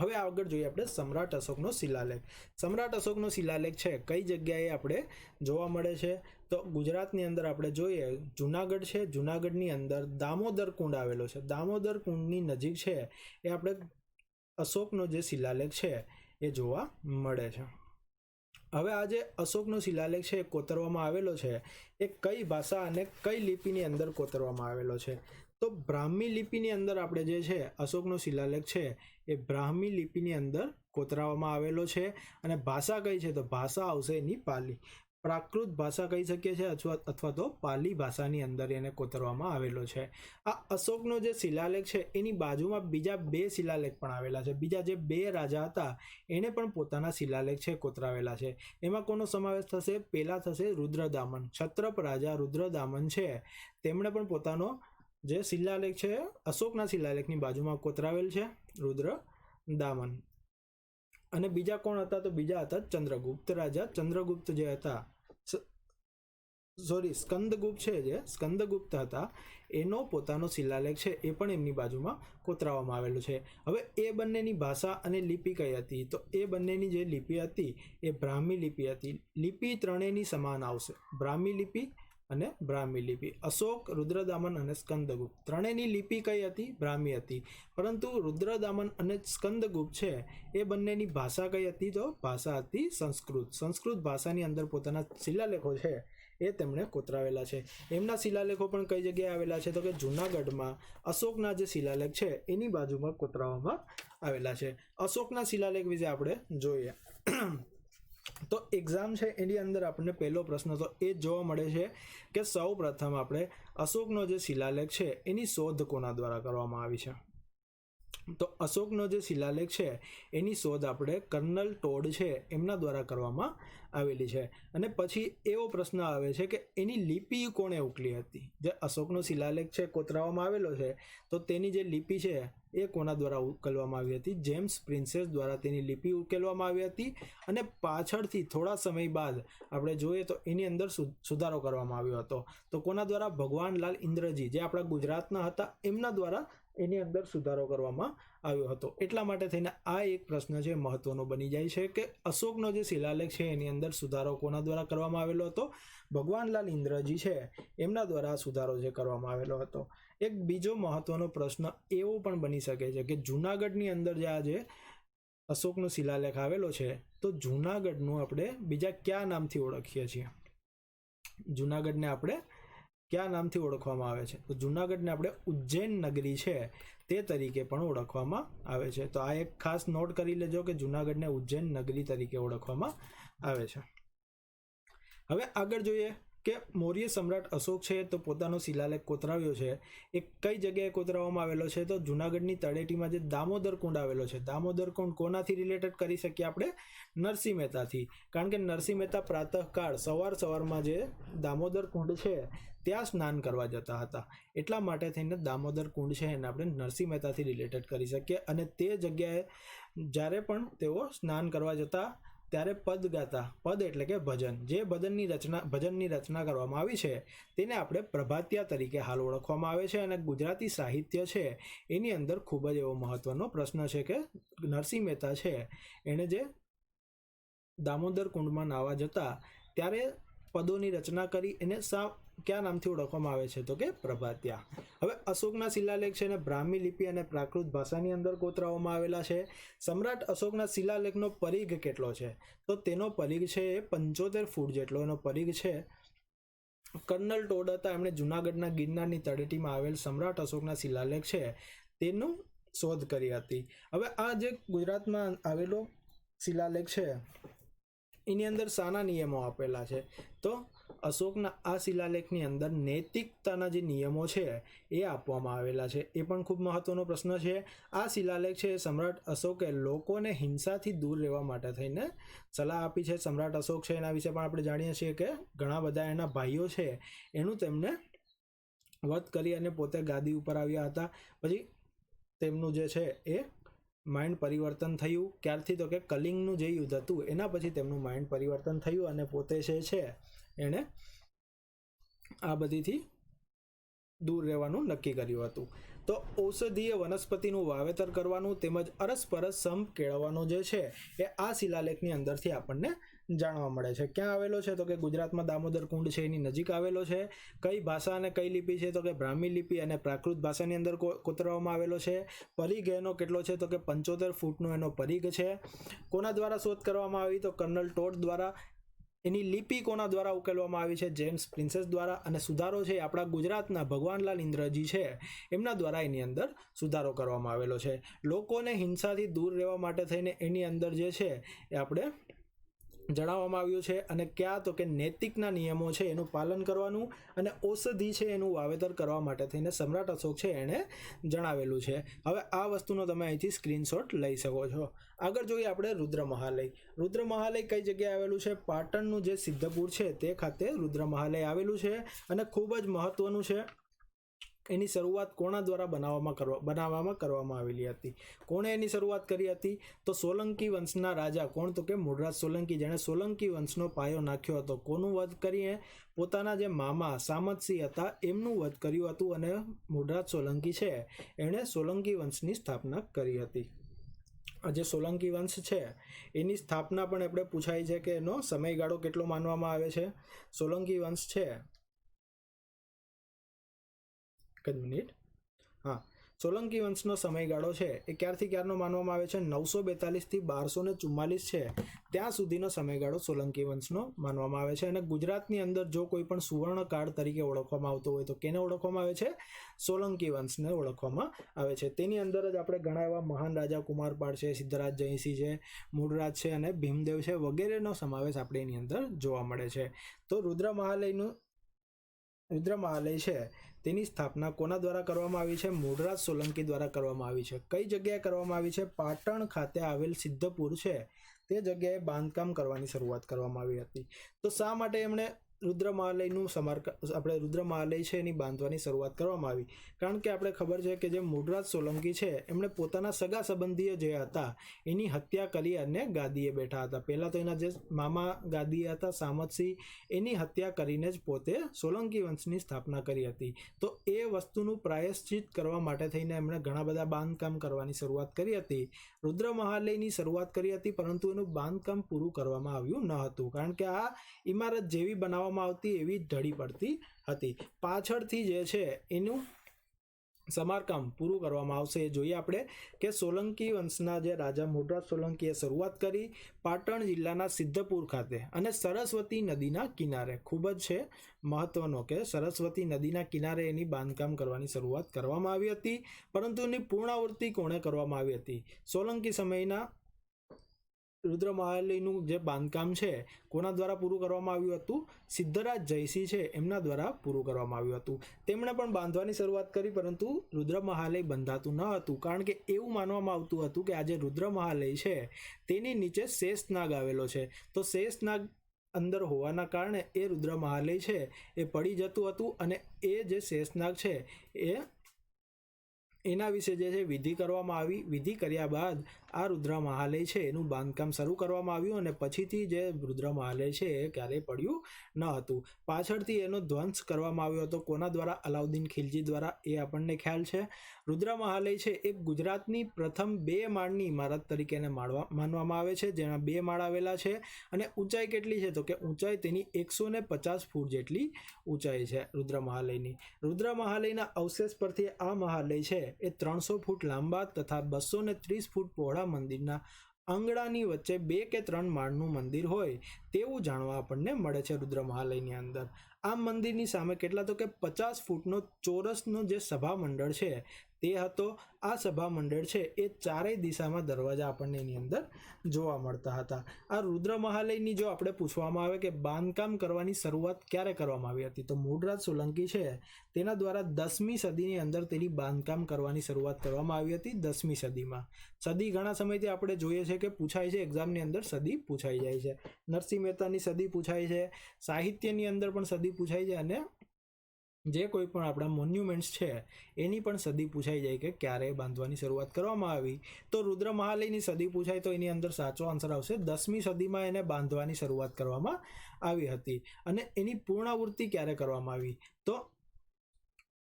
હવે આગળ જોઈએ આપણે સમ્રાટ અશોકનો શિલાલેખ. સમ્રાટ અશોકનો શિલાલેખ છે કઈ જગ્યાએ આપણે જોવા મળે છે? તો ગુજરાતની અંદર આપણે જોઈએ જુનાગઢ છે. જુનાગઢની અંદર દામોદર કુંડ આવેલો છે. દામોદર કુંડની નજીક છે એ આપણે અશોકનો જે શિલાલેખ છે એ જોવા મળે છે. હવે આ જે અશોકનો શિલાલેખ છે એ કોતરવામાં આવેલો છે એ કઈ ભાષા અને કઈ લિપિની અંદર કોતરવામાં આવેલો છે? તો બ્રાહ્મી લિપિની અંદર આપણે જે છે અશોકનો શિલાલેખ છે એ બ્રાહ્મી લિપિની અંદર કોતરવામાં આવેલો છે. અને ભાષા કઈ છે? તો ભાષા આવશે એની પાલી. પ્રાકૃત ભાષા કહી શકીએ છીએ અથવા તો પાલી ભાષાની અંદર એને કોતરવામાં આવેલો છે. આ અશોકનો જે શિલાલેખ છે એની બાજુમાં બીજા 2 શિલાલેખ પણ આવેલા છે. બીજા જે 2 રાજા હતા એને પણ પોતાના શિલાલેખ છે કોતરાવેલા છે. એમાં કોનો સમાવેશ થશે? પહેલા થશે રુદ્રદામન. ક્ષત્રપ રાજા રુદ્રદામન છે તેમણે પણ પોતાનો જે શિલાલેખ છે અશોકના શિલાલેખની બાજુમાં કોતરાવેલ છે, રુદ્રદામન. અને બીજા કોણ હતા? તો બીજા હતા ચંદ્રગુપ્ત રાજા. ચંદ્રગુપ્ત જે હતા, સ્કંદગુપ્ત છે, જે સ્કંદગુપ્ત હતા એનો પોતાનો શિલાલેખ છે એ પણ એમની બાજુમાં કોતરાવવામાં આવેલું છે. હવે એ બંનેની ભાષા અને લિપિ કઈ હતી? તો એ બંનેની જે લિપિ હતી એ બ્રાહ્મી લિપિ હતી. લિપિ ત્રણેયની સમાન આવશે, બ્રાહ્મી લિપિ અને બ્રાહ્મી લિપિ. અશોક, રુદ્રદામન અને સ્કંદગુપ્ત ત્રણેયની લિપિ કઈ હતી? બ્રાહ્મી હતી. પરંતુ રુદ્રદામન અને સ્કંદગુપ્ત છે એ બંનેની ભાષા કઈ હતી? તો ભાષા હતી સંસ્કૃત. સંસ્કૃત ભાષાની અંદર પોતાના શિલાલેખો છે એ તેમણે કોતરાવેલા છે. એમના શિલાલેખો પણ કઈ જગ્યાએ આવેલા છે? તો કે જૂનાગઢમાં અશોકના જે શિલાલેખ છે એની બાજુમાં કોતરાવવામાં આવેલા છે. અશોકના શિલાલેખ વિશે આપણે જોઈએ તો એક્ઝામ છે એની અંદર આપણને પહેલો પ્રશ્ન તો એ જ જોવા મળે છે કે સૌ પ્રથમ આપણે અશોકનો જે શિલાલેખ છે એની શોધ કોના દ્વારા કરવામાં આવી છે? તો અશોકનો જે શિલાલેખ છે એની શોધ આપણે કર્નલ ટોડ છે એમના દ્વારા કરવામાં આવેલી છે. અને પછી એવો પ્રશ્ન આવે છે કે એની લિપિ કોણે ઉકલી હતી? જે અશોકનો શિલાલેખ છે કોતરાવવામાં આવેલો છે તો તેની જે લિપિ છે એ કોના દ્વારા ઉકેલવામાં આવી હતી? જેમ્સ પ્રિન્સેસ દ્વારા તેની લિપિ ઉકેલવામાં આવી હતી અને પાછળથી થોડા સમય બાદ આપણે જોઈએ તો એની અંદર સુધારો કરવામાં આવ્યો હતો. તો કોના દ્વારા? ભગવાનલાલ ઇન્દ્રજી, જે આપણા ગુજરાતના હતા, એમના દ્વારા એની અંદર સુધારો કરવામાં આવ્યો હતો. એટલા માટે થઈને આ એક પ્રશ્ન છે મહત્વનો બની જાય છે કે અશોકનો જે શિલાલેખ છે એની અંદર સુધારો કોના દ્વારા કરવામાં આવેલો હતો? ભગવાનલાલ ઇન્દ્રજી છે એમના દ્વારા સુધારો જે કરવામાં આવેલો હતો. એક બીજો મહત્વનો પ્રશ્ન એવો પણ બની શકે છે કે જૂનાગઢની અંદર જે આજે અશોકનો શિલાલેખ આવેલો છે તો જૂનાગઢનું આપણે બીજા કયા નામથી ઓળખીએ છીએ? જૂનાગઢને આપણે કયા નામથી ઓળખવામાં આવે છે? તો જૂનાગઢને આપણે ઉજ્જૈન નગરી છે તે તરીકે પણ ઓળખવામાં આવે છે. તો આ એક ખાસ નોટ કરી લેજો કે જૂનાગઢને ઉજ્જૈન નગરી તરીકે ઓળખવામાં આવે છે. હવે આગળ જોઈએ કે મૌર્ય સમ્રાટ અશોક છે તો પોતાનો શિલાલેખ કોતરાવ્યો છે એ કઈ જગ્યાએ કોતરાવવામાં આવેલો છે? તો જૂનાગઢની તળેટીમાં જે દામોદર કુંડ આવેલો છે. દામોદર કુંડ કોનાથી રિલેટેડ કરી શકીએ આપણે? નરસિંહ મહેતાથી. કારણ કે નરસિંહ મહેતા પ્રાતઃકાળ સવારમાં જે દામોદર કુંડ છે ત્યાં સ્નાન કરવા જતા હતા. એટલા માટે થઈને દામોદર કુંડ છે એને આપણે નરસિંહ મહેતાથી રિલેટેડ કરી શકીએ. અને તે જગ્યાએ જ્યારે પણ તેઓ સ્નાન કરવા જતા ત્યારે પદ ગાતા. પદ એટલે કે ભજન. જે ભજનની રચના કરવામાં આવી છે તેને આપણે પ્રભાતિયા તરીકે હાલ ઓળખવામાં આવે છે. અને ગુજરાતી સાહિત્ય છે એની અંદર ખૂબ જ એવો મહત્વનો પ્રશ્ન છે કે નરસિંહ મહેતા છે એણે જે દામોદર કુંડમાં નાહવા જતા ત્યારે પદોની રચના કરી એને કયા નામથી ઓળખવામાં આવે છે? તો કે પ્રભાતિયા. હવે અશોકના શિલાલેખ છે ને બ્રાહ્મી લિપિ અને પ્રાકૃત ભાષાની અંદર કોતરાવવામાં આવેલા છે. સમ્રાટ અશોકના શિલાલેખનો પરિઘ કેટલો છે? તો તેનો પરિઘ છે 75 ફૂટ જેટલો એનો પરિઘ છે. કર્નલ ટોડ હતા, એમણે જૂનાગઢના ગિરનારની તળેટીમાં આવેલ સમ્રાટ અશોકના શિલાલેખ છે તેનું શોધ કરી હતી. હવે આ જે ગુજરાતમાં આવેલો શિલાલેખ છે એની અંદર શાના નિયમો આપેલા છે? તો અશોકના આ શિલાલેખની અંદર નૈતિકતાના જે નિયમો છે એ આપવામાં આવેલા છે. એ પણ ખૂબ મહત્વનો પ્રશ્ન છે. આ શિલાલેખ છે સમ્રાટ અશોકે લોકોને હિંસાથી દૂર રહેવા માટે થઈને સલાહ આપી છે. સમ્રાટ અશોક છે એના વિશે પણ આપણે જાણીએ છીએ કે ઘણા બધા એના ભાઈઓ છે એનું તેમને વધ કરી અને પોતે ગાદી ઉપર આવ્યા હતા. પછી તેમનું જે છે એ માઇન્ડ પરિવર્તન થયું. ક્યારથી? તો કે કલિંગનું જે યુદ્ધ હતું એના પછી તેમનું માઇન્ડ પરિવર્તન થયું અને પોતે છે એણે આ બધીથી દૂર રહેવાનું નક્કી કર્યું હતું. તો ઔષધીય વનસ્પતિનું વાવેતર કરવાનું તેમજ અરસપરસ સંપ કેળવવાનો જે છે એ આ શિલાલેખની અંદરથી આપણને જાણવા મળે છે. ક્યાં આવેલો છે? તો કે ગુજરાતમાં દામોદર કુંડ છે એની નજીક આવેલો છે. કઈ ભાષા અને કઈ લિપિ છે? તો કે બ્રાહ્મી લિપિ અને પ્રાકૃત ભાષાની અંદર કોતરવામાં આવેલો છે. પરિઘ એનો કેટલો છે? તો કે 75 ફૂટનો એનો પરિઘ છે. કોના દ્વારા શોધ કરવામાં આવી? તો કર્નલ ટોડ દ્વારા. એની લિપિ કોના દ્વારા ઉકેલવામાં આવી છે? જેમ્સ પ્રિન્સેસ દ્વારા. અને સુધારો છે આપણા ગુજરાતના ભગવાનલાલ ઇન્દ્રજી છે એમના દ્વારા એની અંદર સુધારો કરવામાં આવેલો છે. લોકોને હિંસાથી દૂર રહેવા માટે થઈને એની અંદર જે છે એ આપણે જણાવવામાં આવ્યું છે. અને ક્યાં? તો કે નૈતિકના નિયમો છે એનું પાલન કરવાનું અને ઔષધિ છે એનું વાવેતર કરવા માટે થઈને સમ્રાટ અશોક છે એણે જણાવેલું છે. હવે આ વસ્તુનો તમે અહીંથી સ્ક્રીનશોટ લઈ શકો છો. આગળ જોઈએ આપણે રુદ્ર મહાલય. રુદ્ર મહાલય કઈ જગ્યાએ આવેલું છે? પાટણનું જે સિદ્ધપુર છે તે ખાતે રુદ્ર મહાલય આવેલું છે અને ખૂબ જ મહત્વનું છે. એની શરૂઆત કોના દ્વારા બનાવવામાં કરવામાં આવેલી હતી? કોણે એની શરૂઆત કરી હતી? તો સોલંકી વંશના રાજા. કોણ? તો કે મૂળરાજ સોલંકી, જેણે સોલંકી વંશનો પાયો નાખ્યો હતો. કોનું વધ કરીએ? પોતાના જે મામા સામતસિંહ હતા એમનું વધ કર્યું હતું અને મૂળરાજ સોલંકી છે એણે સોલંકી વંશની સ્થાપના કરી હતી. જે સોલંકી વંશ છે એની સ્થાપના પણ આપણે પૂછાય છે કે એનો સમયગાળો કેટલો માનવામાં આવે છે? સોલંકી વંશ છે સોલંકી વંશનો સમયગાળો છે એ ક્યારથી ક્યારનો માનવામાં આવે છે? 942 થી 1244 છે ત્યાં સુધીનો સમયગાળો સોલંકી વંશનો માનવામાં આવે છે. અને ગુજરાતની અંદર જો કોઈ પણ સુવર્ણકાળ તરીકે ઓળખવામાં આવતો હોય તો કેને ઓળખવામાં આવે છે? સોલંકી વંશને ઓળખવામાં આવે છે. તેની અંદર જ આપણે ઘણા એવા મહાન રાજા કુમારપાળ છે, સિદ્ધરાજ જયસિંહ છે, મૂળરાજ છે અને ભીમદેવ છે વગેરેનો સમાવેશ આપણે એની અંદર જોવા મળે છે. તો રુદ્ર મહાલય છે તેની સ્થાપના કોના દ્વારા કરવામાં આવી છે? મૂળરાજ સોલંકી દ્વારા કરવામાં આવી છે. કઈ જગ્યાએ કરવામાં આવી છે? પાટણ ખાતે આવેલ સિદ્ધપુર છે તે જગ્યાએ બાંધકામ કરવાની શરૂઆત કરવામાં આવી હતી. તો શા માટે એમણે રુદ્ર મહાલયનું આપણે રુદ્ર મહાલય છે એની બાંધવાની શરૂઆત કરવામાં આવી, કારણ કે આપણે ખબર છે કે જે મૂળરાજ સોલંકી છે એમણે પોતાના સગા સંબંધીઓ જે હતા એની હત્યા કરી અને ગાદીએ બેઠા હતા. પહેલાં તો એના જે મામા ગાદીએ હતા સામતસિંહ, એની હત્યા કરીને જ પોતે સોલંકી વંશની સ્થાપના કરી હતી. તો એ વસ્તુનું પ્રાયશ્ચિત કરવા માટે થઈને એમણે ઘણા બધા બાંધકામ કરવાની શરૂઆત કરી હતી. રુદ્ર મહાલયની શરૂઆત કરી હતી, પરંતુ એનું બાંધકામ પૂરું કરવામાં આવ્યું ન હતું, કારણ કે આ ઇમારત જેવી બનાવવામાં આવતી એવી ઢળી પડતી હતી. પાછળથી જે છે એનું સમારકામ પૂરું કરવામાં આવશે. એ જોઈએ આપણે કે સોલંકી વંશના જે રાજા મૂળરાજ સોલંકીએ શરૂઆત કરી પાટણ જિલ્લાના સિદ્ધપુર ખાતે અને સરસ્વતી નદીના કિનારે. ખૂબ જ છે મહત્વનો કે સરસ્વતી નદીના કિનારે એની બાંધકામ કરવાની શરૂઆત કરવામાં આવી હતી, પરંતુ એની પૂર્ણાવૃત્તિ કોણે કરવામાં આવી હતી? સોલંકી સમયના રુદ્ર મહાલયનું જે બાંધકામ છે કોના દ્વારા પૂરું કરવામાં આવ્યું હતું? સિદ્ધરાજ જયસિંહ છે એમના દ્વારા પૂરું કરવામાં આવ્યું હતું. તેમણે પણ બાંધવાની શરૂઆત કરી, પરંતુ રુદ્ર મહાલય બંધાતું ન હતું, કારણ કે એવું માનવામાં આવતું હતું કે આ જે રુદ્ર મહાલય છે તેની નીચે શેષનાગ આવેલો છે. તો શેષનાગ અંદર હોવાના કારણે એ રુદ્ર મહાલય છે એ પડી જતું હતું, અને એ જે શેષનાગ છે એના વિશે જે છે વિધિ કરવામાં આવી. વિધિ કર્યા બાદ આ રુદ્ર મહાલય છે એનું બાંધકામ શરૂ કરવામાં આવ્યું, અને પછીથી જે રુદ્ર મહાલય છે એ ક્યારેય પડ્યું ન હતું. પાછળથી એનો ધ્વંસ કરવામાં આવ્યો હતો. કોના દ્વારા? અલાઉદ્દીન ખિલજી દ્વારા. એ આપણને ખ્યાલ છે. રુદ્ર મહાલય છે એ ગુજરાતની પ્રથમ 2 માળની ઇમારત તરીકે એને માનવામાં આવે છે, જેના 2 માળ આવેલા છે. અને ઊંચાઈ કેટલી છે? તો કે ઊંચાઈ તેની 150 ફૂટ જેટલી ઊંચાઈ છે રુદ્ર મહાલયની. રુદ્ર મહાલયના અવશેષ પરથી આ મહાલય છે એ 300 ફૂટ લાંબા તથા 230 ફૂટ પહોળા મંદિરના આંગણાની વચ્ચે 2 કે 3 માળનું મંદિર હોય તેવું જાણવા આપણને મળે છે રુદ્ર મહાલયની અંદર. આ મંદિરની સામે કેટલા? તો કે 50 ફૂટનો ચોરસનો જે સભા મંડળ છે તે હતો. આ સભા મંડળ છે એ ચારેય દિશામાં દરવાજા આપણને એની અંદર જોવા મળતા હતા. આ રુદ્ર મહાલયની જો આપણે પૂછવામાં આવે કે બાંધકામ કરવાની શરૂઆત ક્યારે કરવામાં આવી હતી, તો મૂળરાજ સોલંકી છે તેના દ્વારા 10મી સદીની અંદર તેની બાંધકામ કરવાની શરૂઆત કરવામાં આવી હતી. 10મી સદીમાં. સદી ઘણા સમયથી આપણે જોઈએ છે કે પૂછાય છે, એક્ઝામની અંદર સદી પૂછાઈ જાય છે. નરસિંહ મહેતાની સદી પૂછાય છે, સાહિત્યની અંદર પણ સદી પૂછાય છે, અને જે કોઈ પણ આપણા મોન્યુમેન્ટ્સ છે એની પણ સદી પૂછાઈ જાય કે ક્યારે બાંધવાની શરૂઆત કરવામાં આવી. તો રુદ્ર મહાલયની સદી પૂછાય તો એની અંદર સાચો આન્સર આવશે 10મી સદીમાં એને બાંધવાની શરૂઆત કરવામાં આવી હતી. અને એની પૂર્ણાવૃત્તિ ક્યારે કરવામાં આવી? તો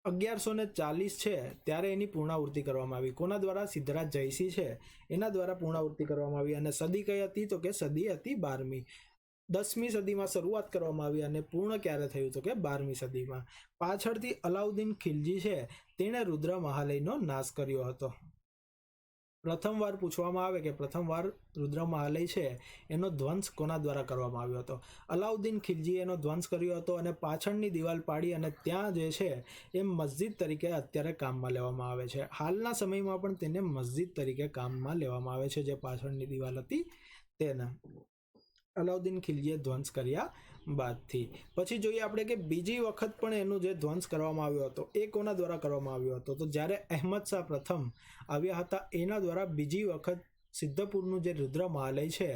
1140 છે ત્યારે એની પૂર્ણાવૃત્તિ કરવામાં આવી. કોના દ્વારા? સિદ્ધરાજ જયસિંહ છે એના દ્વારા પૂર્ણાવૃત્તિ કરવામાં આવી. અને સદી કઈ હતી? તો કે સદી હતી 12મી. 10મી સદીમાં શરૂઆત કરવામાં આવી અને પૂર્ણ ક્યારે થયું? તો કે 12મી સદીમાં. પાછળથી અલાઉદ્દીન ખિલજી છે તેણે રુદ્ર મહાલયનો નાશ કર્યો હતો. પ્રથમવાર પૂછવામાં આવે કે પ્રથમવાર રુદ્ર મહાલય છે એનો ધ્વંસ કોના દ્વારા કરવામાં આવ્યો હતો? અલાઉદ્દીન ખિલજી એનો ધ્વંસ કર્યો હતો, અને પાછળની દિવાલ પાડી અને ત્યાં જે છે એ મસ્જિદ તરીકે અત્યારે કામમાં લેવામાં આવે છે. હાલના સમયમાં પણ તેને મસ્જિદ તરીકે કામમાં લેવામાં આવે છે. જે પાછળની દિવાલ હતી તેને અલાઉદ્દીન ખિલજીએ ધ્વંસ કર્યા બાદથી. પછી જોઈએ આપણે કે બીજી વખત પણ એનું જે ધ્વંસ કરવામાં આવ્યો હતો એ કોના દ્વારા કરવામાં આવ્યો હતો? તો જ્યારે અહેમદ શાહ પ્રથમ આવ્યા હતા એના દ્વારા બીજી વખત સિદ્ધપુરનું જે રુદ્ર મહાલય છે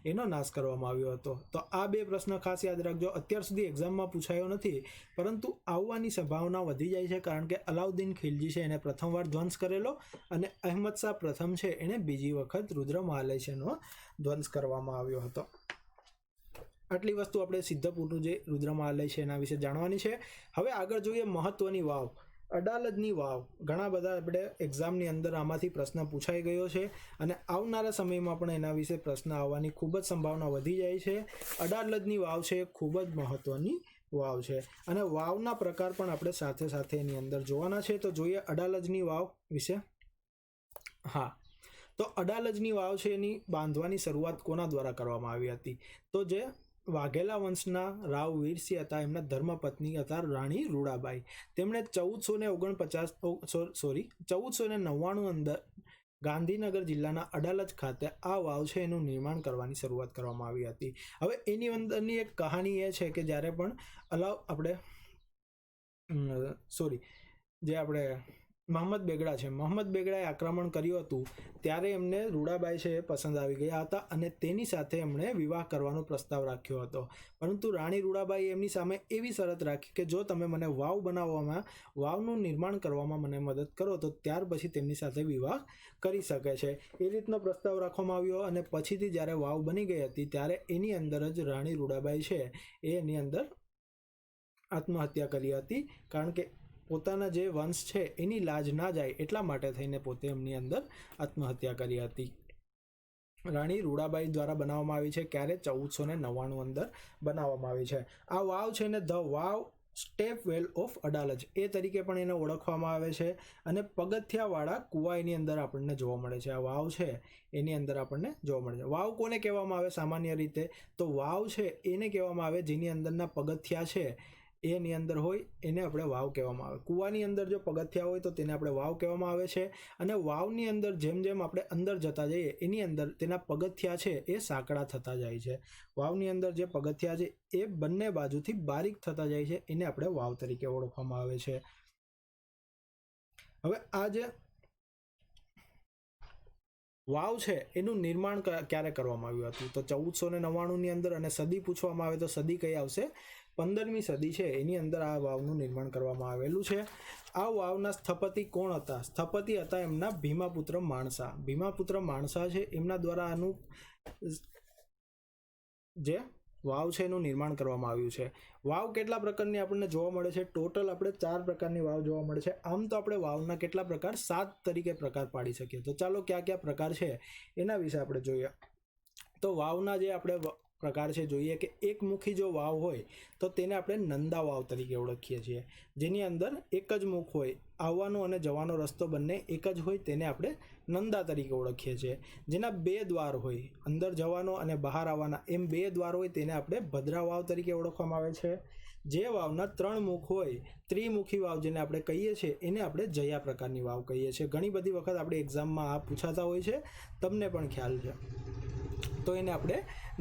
એનો નાશ કરવામાં આવ્યો હતો. તો આ 2 પ્રશ્ન ખાસ યાદ રાખજો. અત્યાર સુધી એક્ઝામમાં પૂછાયો નથી, પરંતુ આવવાની સંભાવના વધી જાય છે, કારણ કે અલાઉદ્દીન ખિલજી છે એને પ્રથમવાર ધ્વંસ કરેલો, અને અહેમદ શાહ પ્રથમ છે એને બીજી વખત રુદ્ર મહાલય છે એનો ધ્વંસ કરવામાં આવ્યો હતો. આટલી વસ્તુ આપણે સિદ્ધપુરનું જે રુદ્ર મહાલય છે એના વિશે જાણવાની છે. હવે આગળ જોઈએ મહત્વની વાવ, અડાલજની વાવ. ઘણા બધા આપણે એક્ઝામની અંદર આમાંથી પ્રશ્ન પૂછાઈ ગયો છે, અને આવનારા સમયમાં પણ એના વિશે પ્રશ્ન આવવાની ખૂબ જ સંભાવના વધી જાય છે. અડાલજની વાવ છે ખૂબ જ મહત્વની વાવ છે, અને વાવના પ્રકાર પણ આપણે સાથે સાથે એની અંદર જોવાના છે. તો જોઈએ અડાલજની વાવ વિશે. હા, તો અડાલજની વાવ છે એની બાંધવાની શરૂઆત કોના દ્વારા કરવામાં આવી હતી? તો જે વાઘેલા વંશના રાવ વીરસિંહ હતા એમના ધર્મપત્ની હતા રાણી રૂડાબાઈ. તેમણે 1499 અંદર ગાંધીનગર જિલ્લાના અડાલજ ખાતે આ વાવ છે એનું નિર્માણ કરવાની શરૂઆત કરવામાં આવી હતી. હવે એની અંદરની એક કહાની એ છે કે જ્યારે પણ મોહમ્મદ બેગડા છે. મોહમ્મદ બેગડાએ આક્રમણ કર્યું હતું ત્યારે એમને રૂડાબાઈ છે એ પસંદ આવી ગયા હતા અને તેની સાથે એમણે વિવાહ કરવાનો પ્રસ્તાવ રાખ્યો હતો. પરંતુ રાણી રૂડાબાઈ એમની સામે એવી શરત રાખી કે જો તમે મને વાવ બનાવવામાં, વાવનું નિર્માણ કરવામાં મને મદદ કરો તો ત્યાર પછી તેમની સાથે વિવાહ કરી શકે છે. એ રીતનો પ્રસ્તાવ રાખવામાં આવ્યો અને પછીથી જ્યારે વાવ બની ગઈ હતી ત્યારે એની અંદર જ રાણી રૂડાબાઈ છે એ એની અંદર આત્મહત્યા કરી હતી, કારણ કે પોતાના જે વંશ છે એની લાજ ના જાય એટલા માટે થઈને પોતે એમની અંદર આત્મહત્યા કરી હતી. રાણી રૂડાબાઈ દ્વારા બનાવવામાં આવી છે. ક્યારે? 1499 અંદર બનાવવામાં આવી છે. આ વાવ છે ને the vav stepwell of Adalaj એ તરીકે પણ એને ઓળખવામાં આવે છે અને પગથિયાવાળા કુવા એની અંદર આપણને જોવા મળે છે. આ વાવ છે એની અંદર આપણને જોવા મળે છે. વાવ કોને કહેવામાં આવે સામાન્ય રીતે? તો વાવ છે એને કહેવામાં આવે જેની અંદરના પગથિયા છે એની અંદર હોય એને આપણે વાવ કહેવામાં આવે. કૂવાની અંદર જો પગથિયા હોય તો તેને આપણે વાવ કહેવામાં આવે છે. અને વાવની અંદર જેમ જેમ આપણે અંદર જતા જઈએ એની અંદર તેના પગથિયા છે એ સાંકડા થતા જાય છે. વાવની અંદર જે પગથિયા છે એ બંને બાજુથી બારીક થતા જાય છે, એને આપણે વાવ તરીકે ઓળખવામાં આવે છે. હવે આ જે વાવ છે એનું નિર્માણ ક્યારે કરવામાં આવ્યું હતું? તો 1499 અંદર. અને સદી પૂછવામાં આવે તો સદી કઈ આવશે? 15મી સદી છે એની અંદર આ વાવનું નિર્માણ કરવામાં આવેલું છે. આ વાવના સ્થપતિ કોણ હતા? સ્થપતિ હતા એમના ભીમાપુત્ર માણસા. ભીમાપુત્ર માણસા છે એમના દ્વારા આનું જે વાવ છે એનું નિર્માણ કરવામાં આવ્યું છે. વાવ કેટલા પ્રકારની આપણને જોવા મળે છે? ટોટલ આપણે 4 પ્રકારની વાવ જોવા મળે છે. આમ તો આપણે વાવના કેટલા પ્રકાર? 7 તરીકે પ્રકાર પાડી શકીએ. તો ચાલો કયા કયા પ્રકાર છે એના વિશે આપણે જોઈએ. તો વાવના જે આપણે પ્રકાર છે જોઈએ કે એકમુખી જો વાવ હોય તો તેને આપણે નંદા વાવ તરીકે ઓળખીએ છીએ. જેની અંદર એક જ મુખ હોય, આવવાનો અને જવાનો રસ્તો બંને એક જ હોય, તેને આપણે નંદા તરીકે ઓળખીએ છીએ. જેના 2 દ્વાર હોય, અંદર જવાનો અને બહાર આવવાના, એમ 2 દ્વાર હોય તેને આપણે ભદ્રા વાવ તરીકે ઓળખવામાં આવે છે. જે વાવના 3 મુખ હોય, ત્રિમુખી વાવ જેને આપણે કહીએ છીએ, એને આપણે જયા પ્રકારની વાવ કહીએ છીએ. ઘણી બધી વખત આપણે એક્ઝામમાં આ પૂછાતા હોય છે, તમને પણ ખ્યાલ છે. તો એને આપણે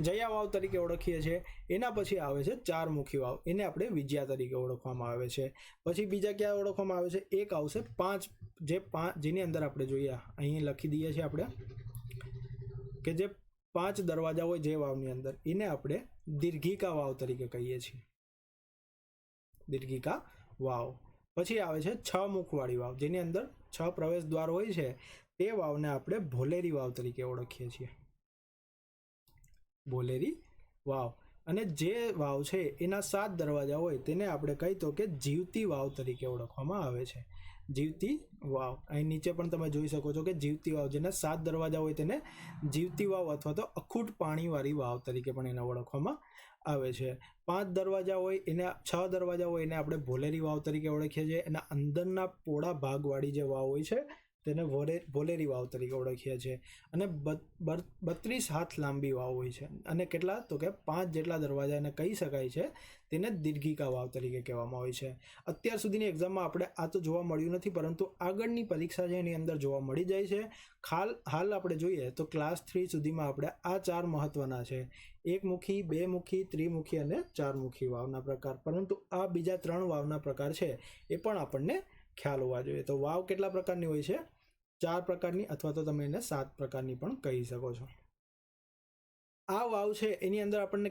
જયા વાવ તરીકે ઓળખીએ છીએ. એના પછી આવે છે 4 મુખી વાવ, એને આપણે વિજયા તરીકે ઓળખવામાં આવે છે. પછી બીજા ક્યાં ઓળખવામાં આવે છે? એક આવશે 5, જેની અંદર આપણે જોઈએ અહીં લખી દઈએ છીએ આપણે કે જે 5 દરવાજા હોય જે વાવની અંદર, એને આપણે દીર્ઘિકા વાવ તરીકે કહીએ છીએ. દીર્ઘિકા વાવ. પછી આવે છે 6 મુખવાળી વાવ, જેની અંદર 6 પ્રવેશ દ્વાર હોય છે. તે વાવને આપણે ભોલેરી વાવ તરીકે ઓળખીએ છીએ. ભોલેરી વાવ. અને જે વાવ છે એના 7 દરવાજા હોય તેને આપણે કહી તો કે જીવતી વાવ તરીકે ઓળખવામાં આવે છે. જીવતી વાવ. અહીં નીચે પણ તમે જોઈ શકો છો કે જીવતી વાવ, જેના 7 દરવાજા હોય તેને જીવતી વાવ અથવા તો અખૂટ પાણીવાળી વાવ તરીકે પણ એને ઓળખવામાં આવે છે. 5 દરવાજા હોય એને, 6 દરવાજા હોય એને આપણે ભોલેરી વાવ તરીકે ઓળખીએ છીએ. એના અંદરના પોળા ભાગવાળી જે વાવ હોય છે તેને ભોલેરી વાવ તરીકે ઓળખીએ છીએ. અને 32 હાથ લાંબી વાવ હોય છે. અને કેટલા? તો કે 5 જેટલા દરવાજા એને કહી શકાય છે, તેને દીર્ઘિકા વાવ તરીકે કહેવામાં આવે છે. અત્યાર સુધીની એક્ઝામમાં આપણે આ તો જોવા મળ્યું નથી, પરંતુ આગળની પરીક્ષા છે એની અંદર જોવા મળી જાય છે. હાલ આપણે જોઈએ તો ક્લાસ 3 સુધીમાં આપણે આ 4 મહત્વના છે: એકમુખી, 2 મુખી, ત્રિમુખી અને 4 મુખી વાવના પ્રકાર. પરંતુ આ બીજા 3 વાવના પ્રકાર છે એ પણ આપણને ખ્યાલ હોવા જોઈએ. તો વાવ કેટલા પ્રકારની હોય છે? 4 પ્રકારની, અથવા તો તમે એને 7 પ્રકારની પણ કહી શકો છો. આ વાવ છે એની અંદર આપણને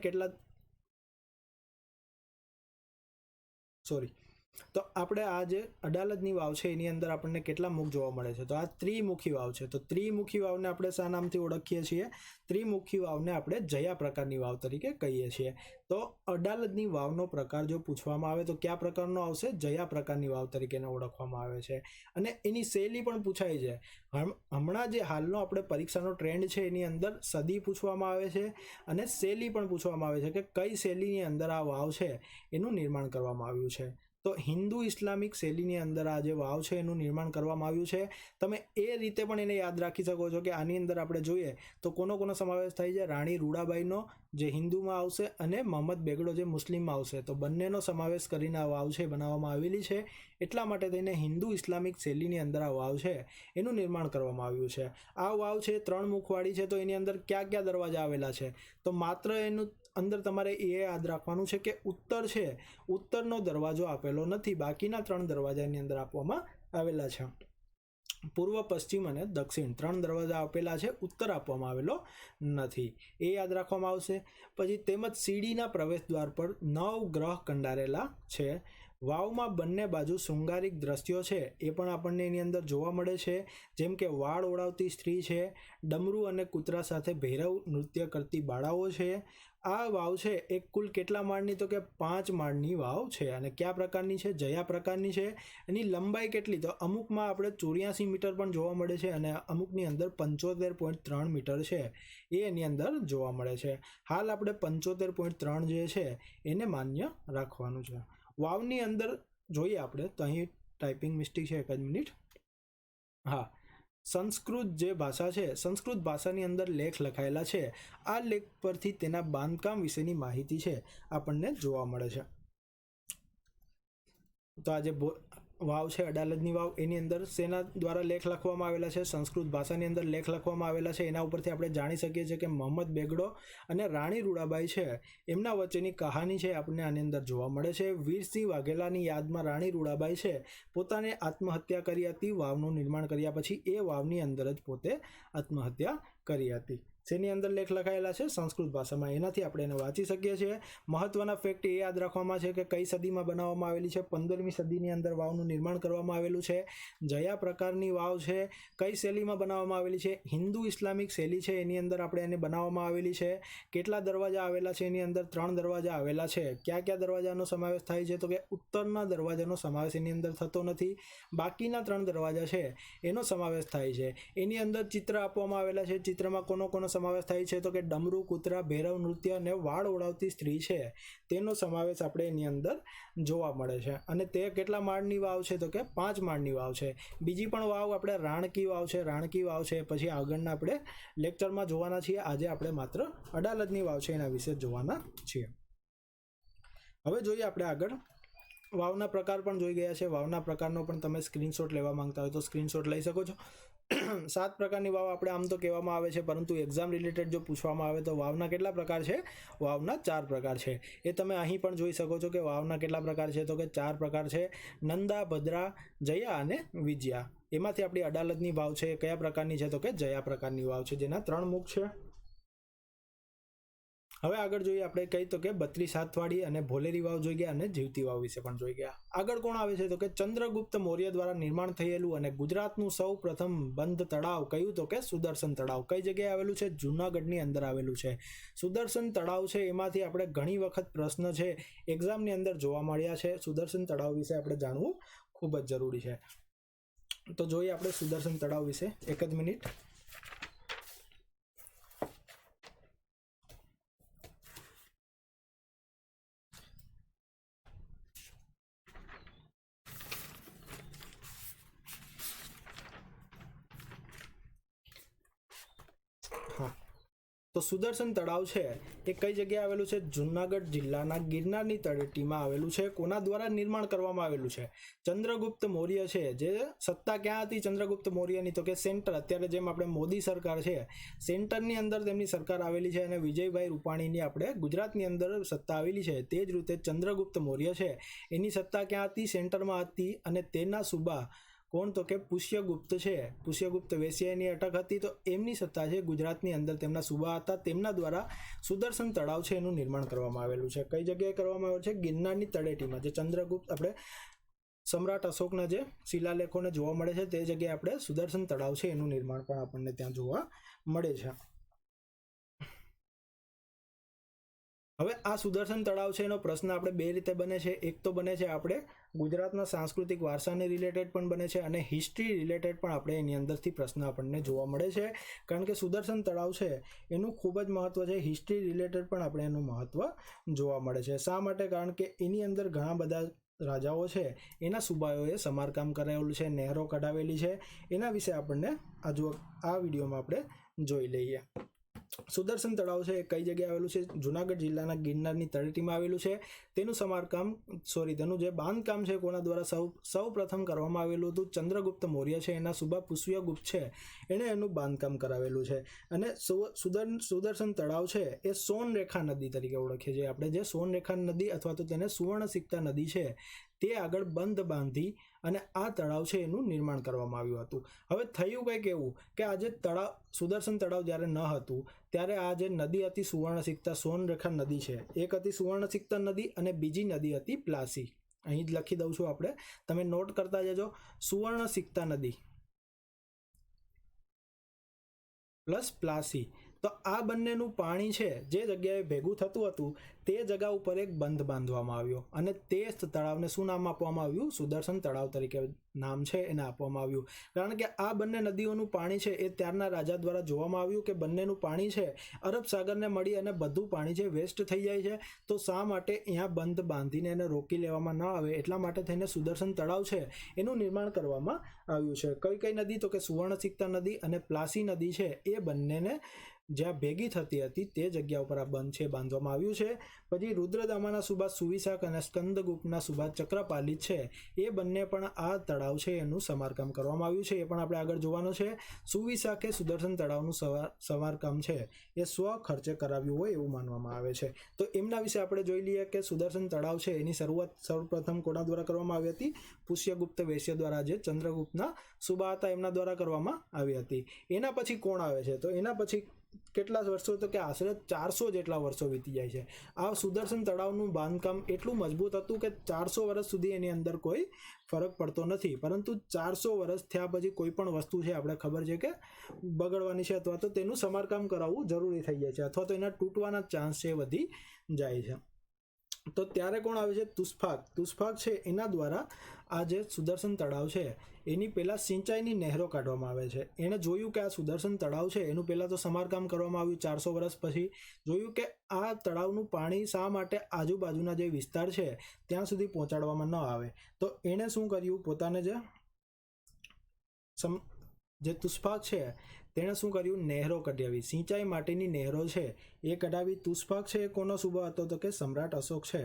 તો આપણે આ જે અડાલજની વાવ છે એની અંદર આપણને કેટલા મુખ જોવા મળે છે? તો આ ત્રિમુખી વાવ છે. તો ત્રિમુખી વાવને આપણે શા નામથી ઓળખીએ છીએ? ત્રિમુખી વાવને આપણે જયા પ્રકારની વાવ તરીકે કહીએ છીએ. તો અડાલજની વાવનો પ્રકાર જો પૂછવામાં આવે તો કયા પ્રકારનો આવશે? જયા પ્રકારની વાવ તરીકે ઓળખવામાં આવે છે. અને એની શૈલી પણ પૂછાય છે. હમણાં જે હાલનો આપણે પરીક્ષાનો ટ્રેન્ડ છે એની અંદર સદી પૂછવામાં આવે છે અને શૈલી પણ પૂછવામાં આવે છે કે કઈ શૈલીની અંદર આ વાવ છે એનું નિર્માણ કરવામાં આવ્યું છે. તો હિન્દુ ઇસ્લામિક શૈલીની અંદર આ જે વાવ છે એનું નિર્માણ કરવામાં આવ્યું છે. તમે એ રીતે પણ એને યાદ રાખી શકો છો કે આની અંદર આપણે જોઈએ તો કોનો સમાવેશ થાય છે? રાણી રૂડાબાઈનો જે હિન્દુમાં આવશે અને મોહમ્મદ બેગડો જે મુસ્લિમમાં આવશે. તો બંનેનો સમાવેશ કરીને આ વાવ છે બનાવવામાં આવેલી છે. એટલા માટે થઈને હિન્દુ ઇસ્લામિક શૈલીની અંદર આ વાવ છે એનું નિર્માણ કરવામાં આવ્યું છે. આ વાવ છે 3 મુખવાળી છે. તો એની અંદર કયા કયા દરવાજા આવેલા છે? તો માત્ર એનું અંદર તમારે એ યાદ રાખવાનું છે કે ઉત્તર છે, ઉત્તરનો દરવાજો આપેલો નથી, બાકીના 3 દરવાજા એની અંદર આપવામાં આવેલા છે. પૂર્વ, પશ્ચિમ અને દક્ષિણ 3 દરવાજા આપેલા છે, ઉત્તર આપવામાં આવેલો નથી, એ યાદ રાખવામાં આવશે. પછી તેમજ સીડીના પ્રવેશ દ્વાર પર 9 ગ્રહ કંડારેલા છે. વાવમાં બંને બાજુ શૃંગારિક દ્રશ્યો છે એ પણ આપણને એની અંદર જોવા મળે છે, જેમ કે વાળ ઓળાવતી સ્ત્રી છે, ડમરૂ અને કૂતરા સાથે ભૈરવ નૃત્ય કરતી બાળાઓ છે. આ વાવ છે એ કુલ કેટલા માળની, તો કે 5 માળની વાવ છે. અને કયા પ્રકારની છે? જયા પ્રકારની છે. એની લંબાઈ કેટલી? તો અમુકમાં આપણે 84 મીટર પણ જોવા મળે છે અને અમુકની અંદર 75.3 મીટર છે એ એની અંદર જોવા મળે છે. હાલ આપણે 75.3 જે છે એને માન્ય રાખવાનું છે. વાવની અંદર જોઈએ આપણે તો અહીં ટાઈપિંગ મિસ્ટેક છે, એક જ મિનિટ. હા, સંસ્કૃત જે ભાષા છે, સંસ્કૃત ભાષાની અંદર લેખ લખાયેલા છે. આ લેખ પરથી તેના બાંધકામ વિશેની માહિતી છે આપણને જોવા મળે છે. તો આ જે વાવ છે, અડાલજની વાવ, એની અંદર શેના દ્વારા લેખ લખવામાં આવેલા છે? સંસ્કૃત ભાષાની અંદર લેખ લખવામાં આવેલા છે. એના ઉપરથી આપણે જાણી શકીએ છીએ કે મોહમ્મદ બેગડો અને રાણી રૂડાબાઈ છે એમના વચ્ચેની કહાની છે આપણને આની અંદર જોવા મળે છે. વીરસિંહ વાઘેલાની યાદમાં રાણી રૂડાબાઈ છે પોતાને આત્મહત્યા કરી હતી. વાવનું નિર્માણ કર્યા પછી એ વાવની અંદર જ પોતે આત્મહત્યા કરી હતી. જેની અંદર લેખ લખાયેલા છે સંસ્કૃત ભાષામાં, એનાથી આપણે એને વાંચી શકીએ છીએ. મહત્વના ફેક્ટ એ યાદ રાખવામાં છે કે કઈ સદીમાં બનાવવામાં આવેલી છે? 15મી સદીની અંદર વાવનું નિર્માણ કરવામાં આવેલું છે. જયા પ્રકારની વાવ છે, કઈ શૈલીમાં બનાવવામાં આવેલી છે? હિન્દુ ઇસ્લામિક શૈલી છે એની અંદર આપણે એને બનાવવામાં આવેલી છે. કેટલા દરવાજા આવેલા છે? એની અંદર 3 દરવાજા આવેલા છે. કયા કયા દરવાજાનો સમાવેશ થાય છે? તો કે ઉત્તરના દરવાજાનો સમાવેશ એની અંદર થતો નથી. બાકીના 3 દરવાજા છે એનો સમાવેશ થાય છે. એની અંદર ચિત્ર આપવામાં આવેલા છે. ચિત્રમાં કોનો સમાવેશ થાય છે? તો કે ડમરૂ, કૂતરા, ભૈરવ નૃત્ય અને વાળ ઓળાવતી સ્ત્રી છે તેનો સમાવેશ આપણે એની અંદર જોવા મળે છે. અને તે કેટલા માળની વાવ છે? તો કે 5 માળની વાવ છે. બીજી પણ વાવ આપણે રાણકી વાવ છે, રાણકી વાવ છે, પછી આગળના આપણે લેક્ચરમાં જોવાના છીએ. આજે આપણે માત્ર અડાલજની વાવ છે એના વિશે જોવાના છીએ. હવે જોઈએ આપણે આગળ વાવના પ્રકાર પણ જોઈ ગયા છે. વાવના પ્રકારનો પણ તમે સ્ક્રીનશોટ લેવા માંગતા હોય તો સ્ક્રીનશોટ લઈ શકો છો. 7 પ્રકારની વાવ આપણે આમ તો કહેવામાં આવે છે, પરંતુ એક્ઝામ રિલેટેડ જો પૂછવામાં આવે તો વાવના કેટલા પ્રકાર છે? વાવના 4 પ્રકાર છે. એ તમે અહીં પણ જોઈ શકો છો કે વાવના કેટલા પ્રકાર છે? તો કે 4 પ્રકાર છે: નંદા, ભદ્રા, જયા અને વિજયા. એમાંથી આપણી અડાલજની વાવ છે કયા પ્રકારની છે? તો કે જયા પ્રકારની વાવ છે, જેના 3 મુખ છે. હવે આગળ જોઈએ આપણે કઈ તો કે 32 હાથવાળી અને ભોલેરી વાવ જોઈ ગયા અને જીવતી વાવ વિશે પણ જોઈ ગયા. આગળ કોણ આવે છે? તો કે ચંદ્રગુપ્ત મૌર્ય દ્વારા નિર્માણ થયેલું અને ગુજરાતનું સૌ પ્રથમ બંધ તળાવ કયું? તો કે સુદર્શન તળાવ. કઈ જગ્યાએ આવેલું છે? જૂનાગઢની અંદર આવેલું છે. સુદર્શન તળાવ છે એમાંથી આપણે ઘણી વખત પ્રશ્ન છે એક્ઝામની અંદર જોવા મળ્યા છે. સુદર્શન તળાવ વિશે આપણે જાણવું ખૂબ જ જરૂરી છે. તો જોઈએ આપણે સુદર્શન તળાવ વિશે, એક જ મિનિટ. તો સુદર્શન તળાવ છે એ કઈ જગ્યાએ આવેલું છે? જૂનાગઢ જિલ્લાના ગિરનારની તળેટીમાં આવેલું છે. કોના દ્વારા નિર્માણ કરવામાં આવેલું છે? ચંદ્રગુપ્ત મૌર્ય છે. જે સત્તા ક્યાં હતી ચંદ્રગુપ્ત મૌર્યની? તો કે સેન્ટર. અત્યારે જેમ આપણે મોદી સરકાર છે, સેન્ટરની અંદર તેમની સરકાર આવેલી છે અને વિજયભાઈ રૂપાણીની આપણે ગુજરાતની અંદર સત્તા આવેલી છે. તે જ રીતે ચંદ્રગુપ્ત મૌર્ય છે એની સત્તા ક્યાં હતી? સેન્ટરમાં હતી. અને તેના સુબા કોણ? તો કે પુષ્યગુપ્ત છે. પુષ્યગુપ્ત વેશ્યાની અટક હતી, તો એમની સત્તા છે ગુજરાતની અંદર, તેમના સુબા હતા. તેમના દ્વારા સુદર્શન તળાવ છે એનું નિર્માણ કરવામાં આવેલું છે. કઈ જગ્યાએ કરવામાં આવેલું છે? ગિરનારની તળેટીમાં. જે ચંદ્રગુપ્ત આપણે સમ્રાટ અશોકના જે શિલાલેખોને જોવા મળે છે તે જગ્યાએ આપણે સુદર્શન તળાવ છે એનું નિર્માણ પણ આપણને ત્યાં જોવા મળે છે. હવે આ સુદર્શન તળાવ છે એનો પ્રશ્ન આપણે 2 રીતે બને છે. એક તો બને છે આપણે ગુજરાતના સાંસ્કૃતિક વારસાને રિલેટેડ પણ બને છે અને હિસ્ટ્રી રિલેટેડ પણ આપણે એની અંદરથી પ્રશ્ન આપણને જોવા મળે છે. કારણ કે સુદર્શન તળાવ છે એનું ખૂબ જ મહત્વ છે. હિસ્ટ્રી રિલેટેડ પણ આપણે એનું મહત્વ જોવા મળે છે. શા માટે? કારણ કે એની અંદર ઘણા બધા રાજાઓ છે એના સુબાઓએ સમારકામ કરાવેલું છે, નહેરો કઢાવેલી છે. એના વિશે આપણને આ વિડીયોમાં આપણે જોઈ લઈએ. સુદર્શન તળાવ છે કઈ જગ્યાએ આવેલું છે? જૂનાગઢ જિલ્લાના ગિરનારની તળેટીમાં આવેલું છે. તેનું તેનું જે બાંધકામ છે કોના દ્વારા સૌ પ્રથમ કરવામાં આવેલું હતું? ચંદ્રગુપ્ત મૌર્ય છે, એના સુબા પુષ્યગુપ્ત છે, એણે એનું બાંધકામ કરાવેલું છે. અને સુદર્શન તળાવ છે એ સોનરેખા નદી તરીકે ઓળખીએ છીએ આપણે. જે સોનરેખા નદી અથવા તો તેને સુવર્ણસિક્તા નદી છે તે આગળ બંધ બાંધી અને આ તળાવ છે એનું નિર્માણ કરવામાં આવ્યું હતું. હવે થયું કંઈક એવું કે આ જે સુદર્શન તળાવ જ્યારે ન હતું ત્યારે આ જે નદી હતી સુવર્ણસિક્તા સોનરેખા નદી છે, એક હતી સુવર્ણસિક્તા નદી અને બીજી નદી હતી પ્લાસી. અહીં જ લખી દઉં છું આપણે, તમે નોટ કરતા જજો. સુવર્ણસિક્તા નદી પ્લસ પ્લાસી. તો આ બંનેનું પાણી છે જે જગ્યાએ ભેગું થતું હતું તે જગ્યા ઉપર એક બંધ બાંધવામાં આવ્યો અને તે તળાવને શું નામ આપવામાં આવ્યું? સુદર્શન તળાવ તરીકે નામ છે એને આપવામાં આવ્યું. કારણ કે આ બંને નદીઓનું પાણી છે એ ત્યારના રાજા દ્વારા જોવામાં આવ્યું કે બંનેનું પાણી છે અરબ સાગરને મળી અને બધું પાણી છે વેસ્ટ થઈ જાય છે, તો શા માટે અહીંયા બંધ બાંધીને એને રોકી લેવામાં ન આવે? એટલા માટે થઈને સુદર્શન તળાવ છે એનું નિર્માણ કરવામાં આવ્યું છે. કઈ નદી? તો કે સુવર્ણસિક્તા નદી અને પ્લાસી નદી છે એ બંનેને જ્યાં ભેગી થતી હતી તે જગ્યા ઉપર આ બંધ છે બાંધવામાં આવ્યું છે. પછી રુદ્રદામાના સુબા સુવિશાખ અને સ્કંદગુપ્તના સુબા ચક્રપાલિત છે એ બંને પણ આ તળાવ છે એનું સમારકામ કરવામાં આવ્યું છે. એ પણ આપણે આગળ જોવાનું છે. સુવિશાખે સુદર્શન તળાવનું સમારકામ છે એ સ્વ ખર્ચે કરાવ્યું હોય એવું માનવામાં આવે છે. તો એમના વિશે આપણે જોઈ લઈએ કે સુદર્શન તળાવ છે એની શરૂઆત સૌપ્રથમ કોના દ્વારા કરવામાં આવી હતી? પુષ્યગુપ્ત વૈશ્ય દ્વારા, જે ચંદ્રગુપ્તના સુબા હતા એમના દ્વારા કરવામાં આવી હતી. એના પછી કોણ આવે છે? તો એના પછી કેટલા વર્ષો? તો કે આશરે 400 જેટલા વર્ષો વીતી જાય છે. આ સુદર્શન તળાવનું બાંધકામ એટલું મજબૂત હતું કે 400 વર્ષ સુધી એની અંદર કોઈ ફરક પડતો નથી. પરંતુ 400 વર્ષ થયા પછી કોઈ પણ વસ્તુ છે આપણે ખબર છે કે બગડવાની છે અથવા તો તેનું સમારકામ કરાવવું જરૂરી થઈ જાય છે અથવા તો એના તૂટવાના ચાન્સ છે વધી જાય છે. તો ત્યારે કોણ આવે છે? તુષ્ફાક છે એના દ્વારા આ જે સુદર્શન તળાવ છે એની પહેલાં સિંચાઈની નહેરો કાઢવામાં આવે છે. એણે જોયું કે આ સુદર્શન તળાવ છે એનું પહેલાં તો સમારકામ કરવામાં આવ્યું 400 વર્ષ પછી. જોયું કે આ તળાવનું પાણી શા માટે આજુબાજુના જે વિસ્તાર છે ત્યાં સુધી પહોંચાડવામાં ન આવે, તો એણે શું કર્યું? પોતાને જે તુષ્ફાક છે તેણે શું કર્યું? નહેરો કઢાવી, સિંચાઈ માટેની નહેરો છે એ કઢાવી. તુષ્ફાક છે એ કોનો સુબા હતો? તો કે સમ્રાટ અશોક છે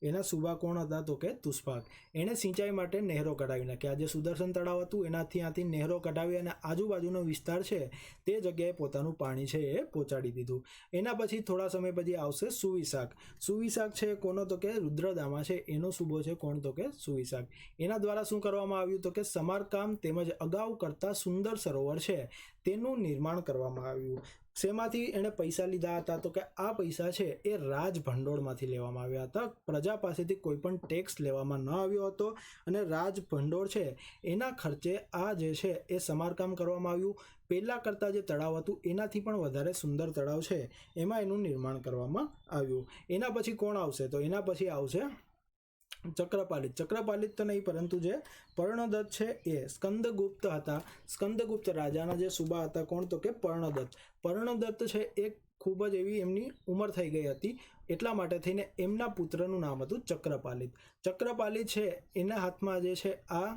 એના સુબા કોણ હતા? તો કે તુષ્ફાક. એણે સિંચાઈ માટે નહેરો કઢાવી નાખ્યા. જે સુદર્શન તળાવ હતું એનાથી નહેરો કઢાવી અને આજુબાજુનો વિસ્તાર છે તે જગ્યાએ પોતાનું પાણી છે એ પહોંચાડી દીધું. એના પછી થોડા સમય પછી આવશે સુવિશાખ છે કોનો? તો કે રુદ્રદામા છે એનો સુબો છે કોણ? તો કે સુવિશાખ. એના દ્વારા શું કરવામાં આવ્યું? તો કે સમારકામ તેમજ અગાઉ કરતા સુંદર સરોવર છે તેનું નિર્માણ કરવામાં આવ્યું. શેમાંથી એણે પૈસા લીધા હતા? તો કે આ પૈસા છે એ રાજ ભંડોળમાંથી લેવામાં આવ્યા હતા. પ્રજા પાસેથી કોઈ પણ ટેક્સ લેવામાં ન આવ્યો હતો અને રાજ ભંડોળ છે એના ખર્ચે આ જે છે એ સમારકામ કરવામાં આવ્યું. પહેલાં કરતાં જે તળાવ હતું એનાથી પણ વધારે સુંદર તળાવ છે એમાં એનું નિર્માણ કરવામાં આવ્યું. એના પછી કોણ આવશે? તો એના પછી આવશે ચક્રપાલિત તો નહીં, પરંતુ જે પર્ણદત્ત છે એ સ્કંદગુપ્ત હતા. સ્કંદગુપ્ત રાજાના જે સુબા હતા કોણ? તો કે પર્ણદત્ત છે એ ખૂબ જ એવી એમની ઉંમર થઈ ગઈ હતી, એટલા માટે થઈને એમના પુત્રનું નામ હતું ચક્રપાલિત છે એના હાથમાં જે છે આ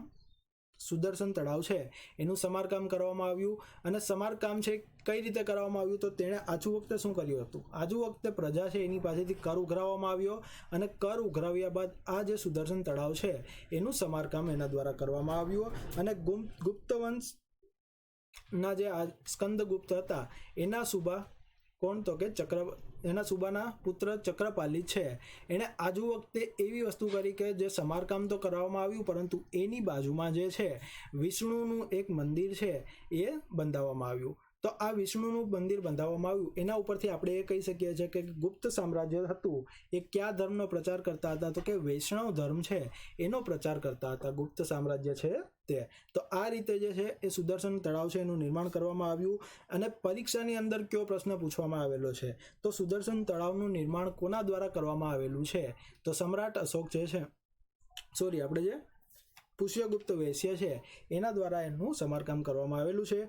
સુદર્શન તળાવ છે એનું સમારકામ કરવામાં આવ્યું. અને સમારકામ છે કઈ રીતે કરવામાં આવ્યું? તો તેણે આજુ વખતે શું કર્યું હતું? આજુ વખતે પ્રજા છે એની પાસેથી કર ઉઘરાવવામાં આવ્યો અને કર ઉઘરાવ્યા બાદ આ જે સુદર્શન તળાવ છે એનું સમારકામ એના દ્વારા કરવામાં આવ્યું. અને ગુપ્ત વંશના જે સ્કંદગુપ્ત હતા એના સુબા કોણ? તો કે એના સુબાના પુત્ર ચક્રપાલિત છે એણે આજુ વખતે એવી વસ્તુ કરી કે જે સમારકામ તો કરવામાં આવ્યું પરંતુ એની બાજુમાં જે છે વિષ્ણુનું એક મંદિર છે એ બંધાવવામાં આવ્યું. તો આ વિષ્ણુનું મંદિર બંધાવવામાં આવ્યું એના ઉપરથી આપણે એ કહી શકીએ છીએ કે ગુપ્ત સામ્રાજ્ય હતું એ કયા ધર્મનો પ્રચાર કરતા હતા? તો કે વૈષ્ણવ ધર્મ છે એનો પ્રચાર કરતા હતા ગુપ્ત સામ્રાજ્ય છે તે. તો આ રીતે જે છે એ સુદર્શન તળાવ છે એનું નિર્માણ કરવામાં આવ્યું. અને પરીક્ષાની અંદર કયો પ્રશ્ન પૂછવામાં આવેલો છે? તો સુદર્શન તળાવનું નિર્માણ કોના દ્વારા કરવામાં આવેલું છે? તો સમ્રાટ અશોક આપણે જે પુષ્યગુપ્ત વૈશ્ય છે એના દ્વારા એનું સમારકામ કરવામાં આવેલું છે.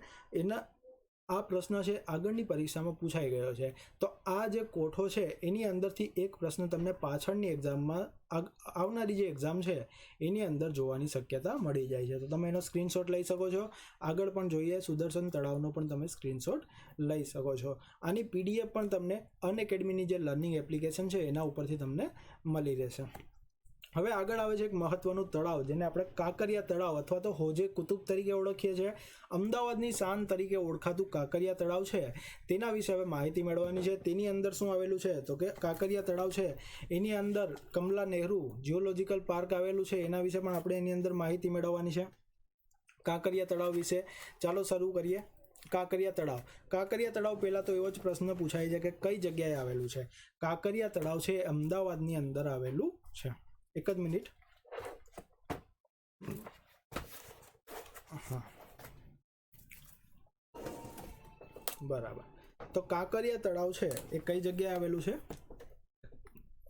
આ પ્રશ્ન છે આગળની પરીક્ષામાં પૂછાઈ ગયો છે. તો આ જે કોઠો છે એની અંદરથી એક પ્રશ્ન તમને પાછળની એક્ઝામમાં આવનારી જે એક્ઝામ છે એની અંદર જોવાની શક્યતા મળી જાય છે. તો તમે એનો સ્ક્રીનશોટ લઈ શકો છો. આગળ પણ જોઈએ સુદર્શન તળાવનો પણ તમે સ્ક્રીનશોટ લઈ શકો છો. આની પીડીએફ પણ તમને અનએકેડમીની જે લર્નિંગ એપ્લિકેશન છે એના ઉપરથી તમને મળી રહેશે. હવે આગળ આવે છે એક મહત્વનું તળાવ જેને આપણે કાંકરિયા તળાવ અથવા તો હોજે કુતુબ તરીકે ઓળખીએ છીએ. અમદાવાદની શાન તરીકે ઓળખાતું કાંકરિયા તળાવ છે તેના વિશે હવે માહિતી મેળવવાની છે. તેની અંદર શું આવેલું છે તો કે કાંકરિયા તળાવ છે એની અંદર કમલા નહેરુ જિયોલોજિકલ પાર્ક આવેલું છે. એના વિશે પણ આપણે એની અંદર માહિતી મેળવવાની છે કાંકરિયા તળાવ વિશે. ચાલો શરૂ કરીએ. કાંકરિયા તળાવ પહેલા તો એવો જ પ્રશ્ન પૂછાય છે કે કઈ જગ્યાએ આવેલું છે. કાંકરિયા તળાવ છે અમદાવાદની અંદર આવેલું છે. એક જ મિનિટ. હા બરાબર. તો કાંકરિયા તળાવ છે એ કઈ જગ્યાએ આવેલું છે?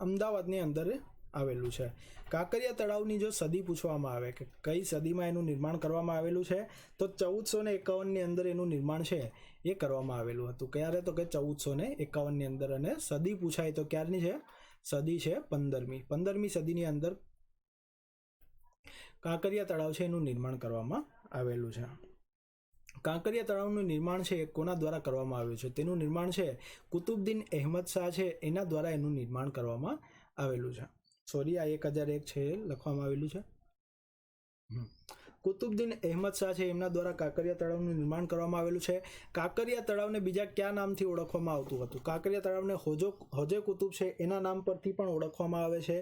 અમદાવાદની અંદર આવેલું છે. કાંકરિયા તળાવની જો સદી પૂછવામાં આવે કે કઈ સદીમાં એનું નિર્માણ કરવામાં આવેલું છે તો 1451ની અંદર એનું નિર્માણ છે એ કરવામાં આવેલું હતું. ક્યારે? તો કે 1451ની અંદર. અને સદી પૂછાય તો ક્યારની છે? સદી છે 15મી સદીની અંદર કાંકરિયા તળાવ છે એનું નિર્માણ કરવામાં આવેલું છે. કાંકરિયા તળાવનું નિર્માણ છે કોના દ્વારા કરવામાં આવ્યું છે? તેનું નિર્માણ છે કુતુબુદ્દીન અહેમદ શાહ છે એના દ્વારા એનું નિર્માણ કરવામાં આવેલું છે. સોરી, આ 1001 છે લખવામાં આવેલું છે. કુતુબુદ્દીન અહેમદ શાહ છે એમના દ્વારા કાંકરિયા તળાવનું નિર્માણ કરવામાં આવેલું છે. કાંકરિયા તળાવને બીજા કયા નામથી ઓળખવામાં આવતું હતું? કાંકરિયા તળાવને હોજે કુતુબ છે એના નામ પરથી પણ ઓળખવામાં આવે છે.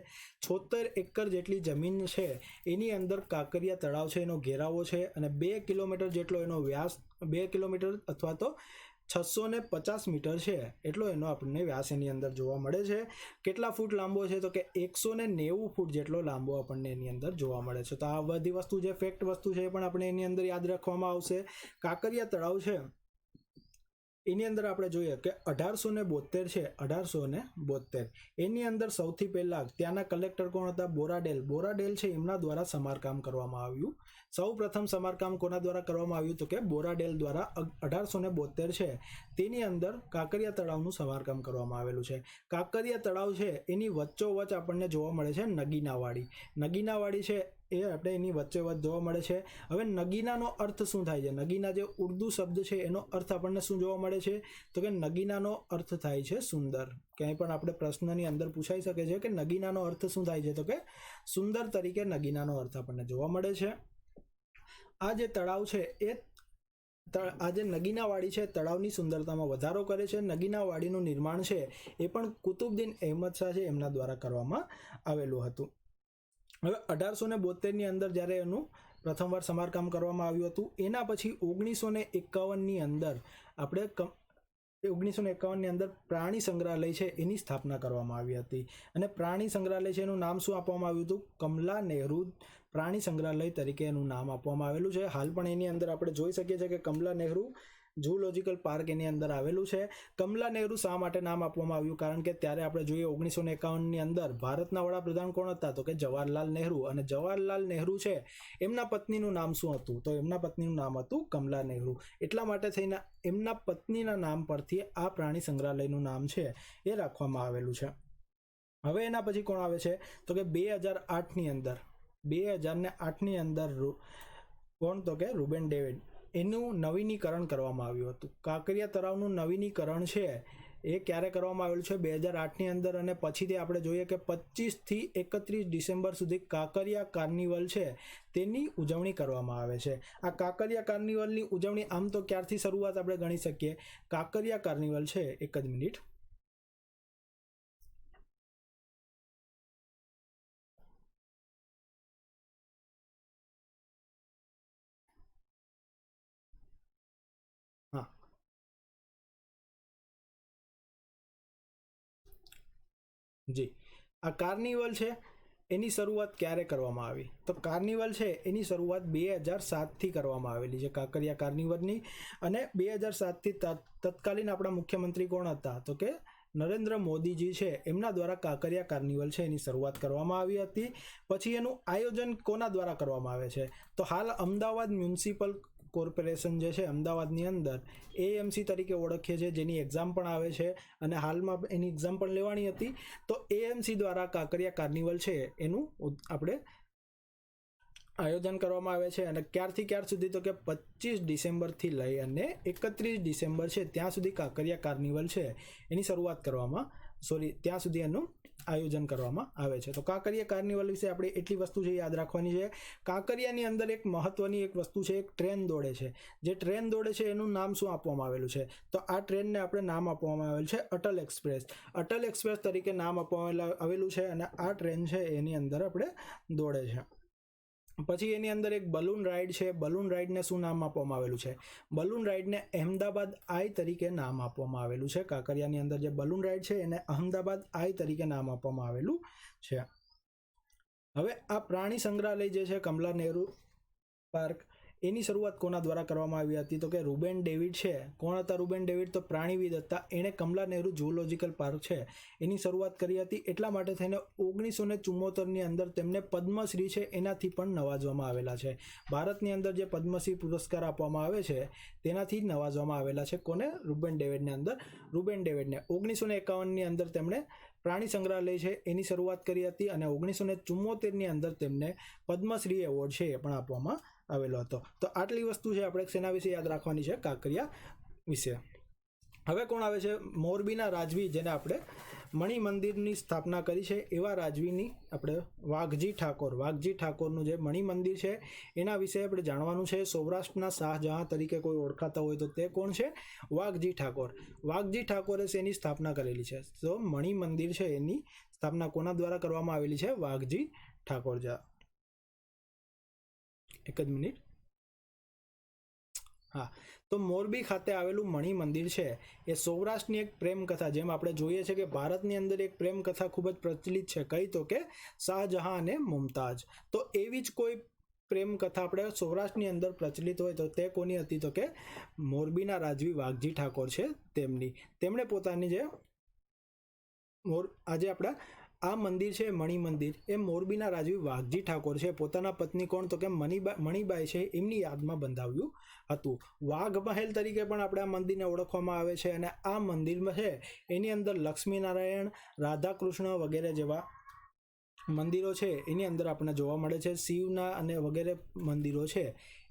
76 એકર જેટલી જમીન છે એની અંદર કાંકરિયા તળાવ છે એનો ઘેરાવો છે અને 2 કિલોમીટર જેટલો એનો વ્યાસ, 2 કિલોમીટર અથવા તો 650 મીટર છે એટલો એનો આપણને વ્યાસ એની અંદર જોવા મળે છે. કેટલા ફૂટ લાંબો છે? તો કે 190 ફૂટ જેટલો લાંબો આપણને એની અંદર જોવા મળે છે. તો આ બધી વસ્તુ જે ફેક્ટ વસ્તુ છે એ પણ આપણે એની અંદર યાદ રાખવામાં આવશે. કાંકરિયા તળાવ છે એની અંદર આપણે જોઈએ કે 1872 છે, 1872 એની અંદર સૌથી પહેલા ત્યાંના કલેક્ટર કોણ હતા? બોરાડેલ છે એમના દ્વારા સમારકામ કરવામાં આવ્યું. સૌ પ્રથમ સમારકામ કોના દ્વારા કરવામાં આવ્યું? તો કે બોરાડેલ દ્વારા 1872 છે તેની અંદર કાંકરિયા તળાવનું સમારકામ કરવામાં આવેલું છે. કાંકરિયા તળાવ છે એની વચ્ચોવચ્ચ આપણને જોવા મળે છે નગીનાવાડી છે એ આપણે એની વચ્ચોવચ્ચ જોવા મળે છે. હવે નગીનાનો અર્થ શું થાય છે? નગીના જે ઉર્દુ શબ્દ છે એનો અર્થ આપણને શું જોવા મળે છે? તો કે નગીનાનો અર્થ થાય છે સુંદર. ક્યાંય પણ આપણે પ્રશ્નની અંદર પૂછાઈ શકે છે કે નગીનાનો અર્થ શું થાય છે? તો કે સુંદર તરીકે નગીનાનો અર્થ આપણને જોવા મળે છે. આ જે તળાવ છે એ આ જે નગીનાવાડી છે તળાવની સુંદરતામાં વધારો કરે છે. નગીનાવાડીનું નિર્માણ છે એ પણ કુતુબુદ્દીન અહેમદ શાહ છે એમના દ્વારા કરવામાં આવેલું હતું. હવે 1872ની અંદર જ્યારે એનું પ્રથમવાર સમારકામ કરવામાં આવ્યું હતું એના પછી 1951ની અંદર આપણે 1951ની અંદર પ્રાણી સંગ્રહાલય છે એની સ્થાપના કરવામાં આવી હતી. અને પ્રાણી સંગ્રહાલય છે એનું નામ શું આપવામાં આવ્યું હતું? કમલા નહેરુ પ્રાણી સંગ્રહાલય તરીકે એનું નામ આપવામાં આવેલું છે. હાલ પણ એની અંદર આપણે જોઈ શકીએ છીએ કે કમલા નહેરુ ઝૂલોજિકલ પાર્ક એની અંદર આવેલું છે. કમલા નહેરુ શા માટે નામ આપવામાં આવ્યું? કારણ કે ત્યારે આપણે જોઈએ 1951ની અંદર ભારતના વડાપ્રધાન કોણ હતા? તો કે જવાહરલાલ નહેરુ. અને જવાહરલાલ નહેરુ છે એમના પત્નીનું નામ શું હતું? તો એમના પત્નીનું નામ હતું કમલા નહેરુ. એટલા માટે થઈને એમના પત્નીના નામ પરથી આ પ્રાણી સંગ્રહાલયનું નામ છે એ રાખવામાં આવેલું છે. હવે એના પછી કોણ આવે છે? તો કે 2008ની અંદર કોણ? તો કે રૂબેન ડેવિડ એનું નવીનીકરણ કરવામાં આવ્યું હતું. કાંકરિયા તળાવનું નવીનીકરણ છે એ ક્યારે કરવામાં આવેલું છે? 2008ની અંદર. અને પછીથી આપણે જોઈએ કે 25 થી 31 ડિસેમ્બર સુધી કાંકરિયા કાર્નિવલ છે તેની ઉજવણી કરવામાં આવે છે. આ કાંકરિયા કાર્નિવલની ઉજવણી આમ તો ક્યારથી શરૂઆત આપણે ગણી શકીએ? કાંકરિયા કાર્નિવલ છે, એક જ મિનિટ. હા, જી. આ કાર્નિવલ છે એની શરૂઆત ક્યારે કરવામાં આવી? તો કાર્નિવલ છે એની શરૂઆત 2007થી કરવામાં આવેલી છે કાંકરિયા કાર્નિવલની. અને 2007થી તત્કાલીન આપણા મુખ્યમંત્રી કોણ હતા? તો કે નરેન્દ્ર મોદીજી છે એમના દ્વારા કાંકરિયા કાર્નિવલ છે એની શરૂઆત કરવામાં આવી હતી. પછી એનું આયોજન કોના દ્વારા કરવામાં આવે છે? તો હાલ અમદાવાદ મ્યુનિસિપલ કોર્પોરેશન જે છે અમદાવાદની અંદર એએમસી તરીકે ઓળખીએ છીએ, જેની એક્ઝામ પણ આવે છે અને હાલમાં એની એક્ઝામ પણ લેવાની હતી. તો એએમસી દ્વારા કાંકરિયા કાર્નિવલ છે એનું આપણે આયોજન કરવામાં આવે છે. અને ક્યારથી ક્યાર સુધી તો કે 25 ડિસેમ્બરથી લઈ અને 31 ડિસેમ્બર છે ત્યાં સુધી કાંકરિયા કાર્નિવલ છે એની શરૂઆત ત્યાં સુધી એનું આયોજન કરવામાં આવે છે. તો કાંકરિયા કાર્નિવલ વિશે આપણે એટલી વસ્તુ છે યાદ રાખવાની છે. કાંકરિયાની અંદર એક મહત્વની એક વસ્તુ છે, એક ટ્રેન દોડે છે. જે ટ્રેન દોડે છે એનું નામ શું આપવામાં આવેલું છે? તો આ ટ્રેનને આપણે નામ આપવામાં આવેલું છે અટલ એક્સપ્રેસ. અટલ એક્સપ્રેસ તરીકે નામ આપવામાં આવેલું છે અને આ ટ્રેન છે એની અંદર આપણે દોડે છે. પછી એની અંદર એક બલૂન રાઇડ છે. બલૂન રાઇડને શું નામ આપવામાં આવેલું છે? બલૂન રાઇડને અહેમદાબાદ આઈ તરીકે નામ આપવામાં આવેલું છે. કાંકરિયાની અંદર જે બલૂન રાઇડ છે એને અહેમદાબાદ આઈ તરીકે નામ આપવામાં આવેલું છે. હવે આ પ્રાણી સંગ્રહાલય જે છે કમલા નહેરુ પાર્ક, એની શરૂઆત કોના દ્વારા કરવામાં આવી હતી? તો કે રૂબેન ડેવિડ છે. કોણ હતા રૂબેન ડેવિડ? તો પ્રાણીવિદ હતા. એણે કમલા નહેરુ ઝૂઓલોજિકલ પાર્ક છે એની શરૂઆત કરી હતી. એટલા માટે થઈને 1974ની અંદર તેમને પદ્મશ્રી છે એનાથી પણ નવાજવામાં આવેલા છે. ભારતની અંદર જે પદ્મશ્રી પુરસ્કાર આપવામાં આવે છે તેનાથી જ નવાજવામાં આવેલા છે. કોને? રૂબેન ડેવિડને 1951ની અંદર તેમણે પ્રાણી સંગ્રહાલય છે એની શરૂઆત કરી હતી અને 1974ની અંદર તેમને પદ્મશ્રી એવોર્ડ છે એ પણ આપવામાં આવેલો હતો. તો આટલી વસ્તુ છે આપણે શેના વિશે યાદ રાખવાની છે? કાંકરિયા વિશે. હવે કોણ આવે છે? મોરબીના રાજવી, જેને આપણે મણિ મંદિરની સ્થાપના કરી છે એવા રાજવીની આપણે વાઘજી ઠાકોરનું જે મણિ મંદિર છે એના વિશે આપણે જાણવાનું છે. સૌરાષ્ટ્રના શાહજહાં તરીકે કોઈ ઓળખાતા હોય તો તે કોણ છે? વાઘજી ઠાકોરે શેની સ્થાપના કરેલી છે? તો મણિ મંદિર છે એની સ્થાપના કોના દ્વારા કરવામાં આવેલી છે? વાઘજી ઠાકોર. એક જ મિનિટ. હા, તો મોરબી ખાતે આવેલું મણિ મંદિર છે એ સૌરાષ્ટ્રની એક પ્રેમ કથા, જેમ આપણે જોઈએ છે કે ભારતની અંદર એક પ્રેમ કથા ખૂબ જ પ્રચલિત છે. કઈ? તો કે શાહજહાં અને મુમતાઝ. તો એવી જ કોઈ પ્રેમ કથા આપણે સૌરાષ્ટ્રની અંદર પ્રચલિત હોય તો તે કોની હતી? તો કે મોરબીના રાજવી વાઘજી ઠાકોર છે તેમણે પોતાની જે આજે આપણા આ મંદિર છે મણિ મંદિર, એ મોરબીના રાજવી વાઘજી ઠાકોર છે પોતાના પત્ની કોણ? તો કે મણિબાઈ છે એમની યાદમાં બંધાવ્યું હતું. વાઘ મહેલ તરીકે પણ આપણે આ મંદિરને ઓળખવામાં આવે છે. અને આ મંદિરમાં છે એની અંદર લક્ષ્મીનારાયણ, રાધાકૃષ્ણ વગેરે જેવા મંદિરો છે એની અંદર આપણને જોવા મળે છે. શિવના અને વગેરે મંદિરો છે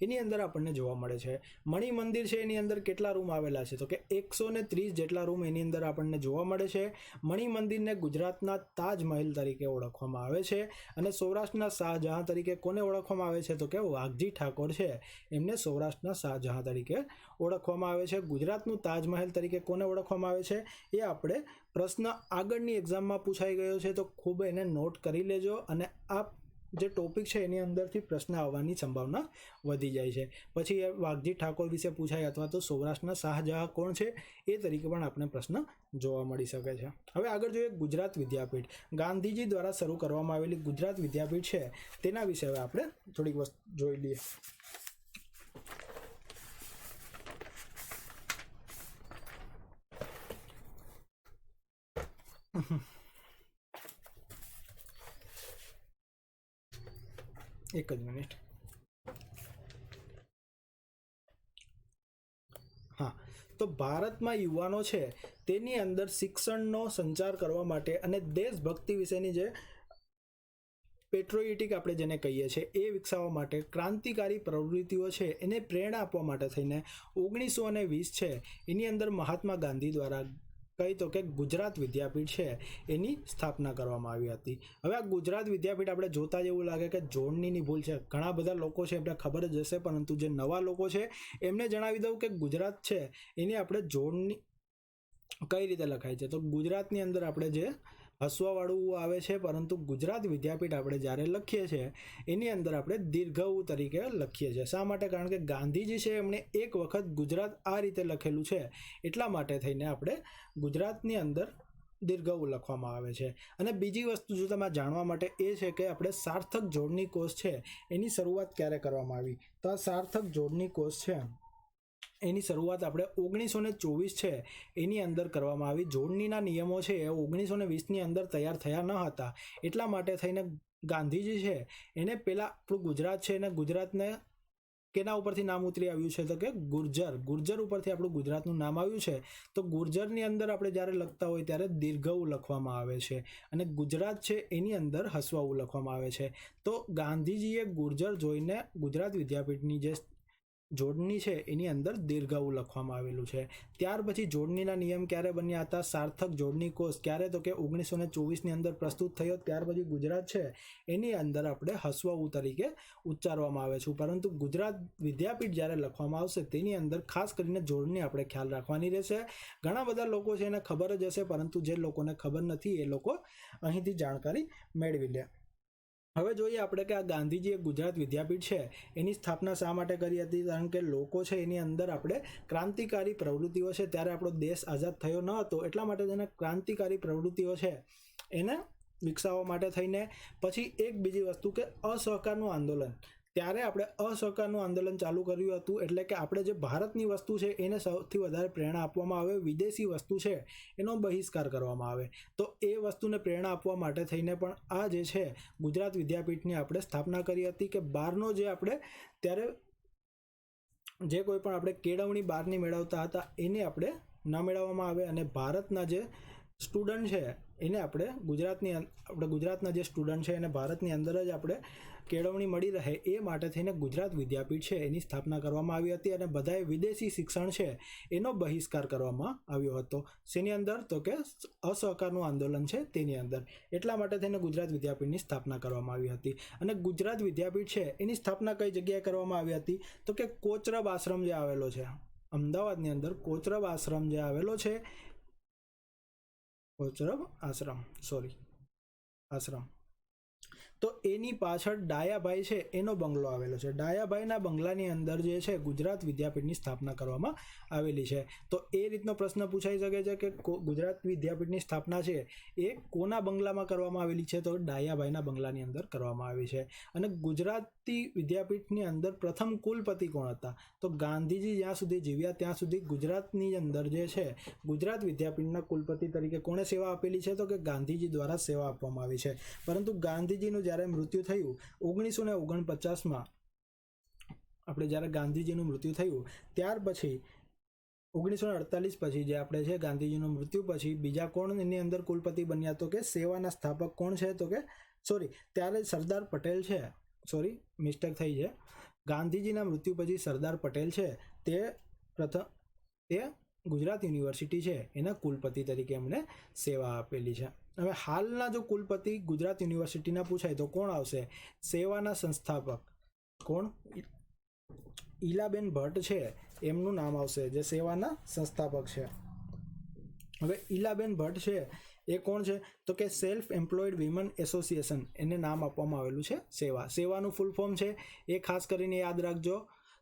એની અંદર આપણને જોવા મળે છે. મણિ મંદિર છે એની અંદર કેટલા રૂમ આવેલા છે? તો કે 130 જેટલા રૂમ એની અંદર આપણને જોવા મળે છે. મણિ મંદિરને ગુજરાતના તાજમહેલ તરીકે ઓળખવામાં આવે છે. અને સૌરાષ્ટ્રના શાહજહાં તરીકે કોને ઓળખવામાં આવે છે? તો કે વાઘજી ઠાકોર છે એમને સૌરાષ્ટ્રના શાહજહાં તરીકે ઓળખવામાં આવે છે. ગુજરાતનું તાજમહેલ તરીકે કોને ઓળખવામાં આવે છે? એ આપણે પ્રશ્ન આગળની એક્ઝામમાં પૂછાઈ ગયો છે, તો ખૂબ એને નોટ કરી લેજો. અને આ જે ટોપિક છે એની અંદરથી પ્રશ્ન આવવાની સંભાવના વધી જાય છે. પછી એ વાઘજી ઠાકોર વિશે પૂછાય અથવા તો સૌરાષ્ટ્રના શાહજહાં કોણ છે એ તરીકે પણ આપણે પ્રશ્ન જોવા મળી શકે છે. હવે આગળ જોઈએ ગુજરાત વિદ્યાપીઠ. ગાંધીજી દ્વારા શરૂ કરવામાં આવેલી ગુજરાત વિદ્યાપીઠ છે તેના વિશે હવે આપણે થોડીક વસ્તુ જોઈ લઈએ. એક જ મિનિટ. હા, તો ભારતમાં યુવાનો છે તેની અંદર શિક્ષણનો સંચાર કરવા માટે અને દેશભક્તિ વિશેની જે પેટ્રોઇટિક આપણે જેને કહીએ છીએ એ વિકસાવવા માટે ક્રાંતિકારી પ્રવૃત્તિઓ છે એને પ્રેરણા આપવા માટે થઈને 1920 છે એની અંદર મહાત્મા ગાંધી દ્વારા કઈ તો કે ગુજરાત વિદ્યાપીઠ છે એની સ્થાપના કરવામાં આવી હતી. હવે આ ગુજરાત વિદ્યાપીઠ આપણે જોતા જ એવું લાગે કે જોડણીની ભૂલ છે. ઘણા બધા લોકો છે એમને ખબર જ હશે, પરંતુ જે નવા લોકો છે એમને જણાવી દઉં કે ગુજરાત છે એની આપણે જોડણી કઈ રીતે લખાય છે. તો ગુજરાતની અંદર આપણે જે હસવાવાળું આવે છે, પરંતુ ગુજરાત વિદ્યાપીઠ આપણે જ્યારે લખીએ છીએ એની અંદર આપણે દીર્ઘ તરીકે લખીએ છીએ. શા માટે? કારણ કે ગાંધીજી છે એમણે એક વખત ગુજરાત આ રીતે લખેલું છે એટલા માટે થઈને આપણે ગુજરાતની અંદર દીર્ઘ લખવામાં આવે છે. અને બીજી વસ્તુ જો તમે જાણવા માટે એ છે કે આપણે સાર્થક જોડણી કોષ છે એની શરૂઆત ક્યારે કરવામાં આવી? તો આ સાર્થક જોડણી કોષ છે એની શરૂઆત આપણે 1924 છે એની અંદર કરવામાં આવી. જોડણીના નિયમો છે એ 1920ની અંદર તૈયાર થયા ન હતા, એટલા માટે થઈને ગાંધીજી છે એને પહેલાં આપણું ગુજરાત છે એને ગુજરાતને કેના ઉપરથી નામ ઉતરી આવ્યું છે તો કે ગુર્જર ઉપરથી આપણું ગુજરાતનું નામ આવ્યું છે. તો ગુર્જરની અંદર આપણે જ્યારે લખતા હોય ત્યારે દીર્ઘ ઉ લખવામાં આવે છે અને ગુજરાત છે એની અંદર હસવા ઉ લખવામાં આવે છે. તો ગાંધીજીએ ગુર્જર જોઈને ગુજરાત વિદ્યાપીઠની જે જોડણી છે એની અંદર દીર્ઘ ઉ લખવામાં આવેલું છે. ત્યાર પછી જોડણીના નિયમ ક્યારે બન્યા હતા? સાર્થક જોડણી કોષ ક્યારે? તો કે 1924ની અંદર પ્રસ્તુત થયો. ત્યાર પછી ગુજરાત છે એની અંદર આપણે હસ્વ ઉ તરીકે ઉચ્ચારવામાં આવે છે. પરંતુ ગુજરાત વિદ્યાપીઠ જ્યારે લખવામાં આવશે તેની અંદર ખાસ કરીને જોડણી આપણે ખ્યાલ રાખવાની રહેશે. ઘણા બધા લોકો છે એને ખબર જ હશે, પરંતુ જે લોકોને ખબર નથી એ લોકો અહીંથી જાણકારી મેળવી લે. હવે જોઈએ આપણે કે આ ગાંધીજીએ ગુજરાત વિદ્યાપીઠ છે એની સ્થાપના શા માટે કરી હતી? કારણ કે લોકો છે એની અંદર આપણે ક્રાંતિકારી પ્રવૃત્તિઓ છે, ત્યારે આપણો દેશ આઝાદ થયો ન હતો એટલા માટે તેને ક્રાંતિકારી પ્રવૃત્તિઓ છે એને વિકસાવવા માટે થઈને. પછી એક બીજી વસ્તુ કે અસહકારનું આંદોલન, ત્યારે આપણે અસહકારનું આંદોલન ચાલુ કર્યું હતું. એટલે કે આપણે જે ભારતની વસ્તુ છે એને સૌથી વધારે પ્રેરણા આપવામાં આવે, વિદેશી વસ્તુ છે એનો બહિષ્કાર કરવામાં આવે. તો એ વસ્તુને પ્રેરણા આપવા માટે થઈને પણ આ જે છે ગુજરાત વિદ્યાપીઠની આપણે સ્થાપના કરી હતી કે બહારનો જે આપણે ત્યારે જે કોઈ પણ આપણે કેળવણી બહારની મેળવતા હતા એને આપણે ન મેળવવામાં આવે અને ભારતના જે સ્ટુડન્ટ છે એને આપણે ગુજરાતના જે સ્ટુડન્ટ છે એને ભારતની અંદર જ આપણે કેળવણી મળી રહે એ માટે થઈને ગુજરાત વિદ્યાપીઠ છે એની સ્થાપના કરવામાં આવી હતી અને બધાએ વિદેશી શિક્ષણ છે એનો બહિષ્કાર કરવામાં આવ્યો હતો. શેની અંદર? તો કે અસહકારનું આંદોલન છે તેની અંદર. એટલા માટે થઈને ગુજરાત વિદ્યાપીઠની સ્થાપના કરવામાં આવી હતી. અને ગુજરાત વિદ્યાપીઠ છે એની સ્થાપના કઈ જગ્યાએ કરવામાં આવી હતી? તો કે કોચરબ આશ્રમ જે આવેલો છે અમદાવાદની અંદર, કોચરબ આશ્રમ જે આવેલો છે, કોચરબ આશ્રમ તો એની પાછળ ડાયાભાઈ છે એનો બંગલો આવેલો છે. ડાયાભાઈના બંગલાની અંદર જે છે ગુજરાત વિદ્યાપીઠની સ્થાપના કરવામાં આવેલી છે. તો એ રીતનો પ્રશ્ન પૂછાઈ શકે છે કે ગુજરાત વિદ્યાપીઠની સ્થાપના છે એ કોના બંગલામાં કરવામાં આવેલી છે? તો ડાયાભાઈના બંગલાની અંદર કરવામાં આવી છે. અને ગુજરાતી વિદ્યાપીઠની અંદર પ્રથમ કુલપતિ કોણ હતા? તો ગાંધીજી જ્યાં સુધી જીવ્યા ત્યાં સુધી ગુજરાતની અંદર જે છે ગુજરાત વિદ્યાપીઠના કુલપતિ તરીકે કોણે સેવા આપેલી છે? તો કે ગાંધીજી દ્વારા સેવા આપવામાં આવી છે. પરંતુ ગાંધીજીનું જ્યારે મૃત્યુ થયું 1949માં, આપણે જ્યારે ગાંધીજીનું મૃત્યુ થયું ત્યાર પછી 1948 પછી જે આપણે છે ગાંધીજીનું મૃત્યુ પછી બીજા કોણ એની અંદર કુલપતિ બન્યા? તો કે સેવાના સ્થાપક કોણ છે? તો કે ત્યારે સરદાર પટેલ છે, મિસ્ટેક થઈ છે. ગાંધીજીના મૃત્યુ પછી સરદાર પટેલ છે તે ગુજરાત યુનિવર્સિટી છે એના કુલપતિ તરીકે એમણે સેવા આપેલી છે. હવે હાલના જો કુલપતિ ગુજરાત યુનિવર્સિટીના પૂછાય તો કોણ આવશે? સેવાના સંસ્થાપક કોણ? ઈલાબેન ભટ્ટ છે એમનું નામ આવશે, જે સેવાના સંસ્થાપક છે. હવે ઈલાબેન ભટ્ટ છે એ કોણ છે? તો કે સેલ્ફ એમ્પ્લોયડ વિમન એસોસિએશન, એને નામ આપવામાં આવેલું છે સેવાનું ફૂલ ફોર્મ છે એ ખાસ કરીને યાદ રાખજો,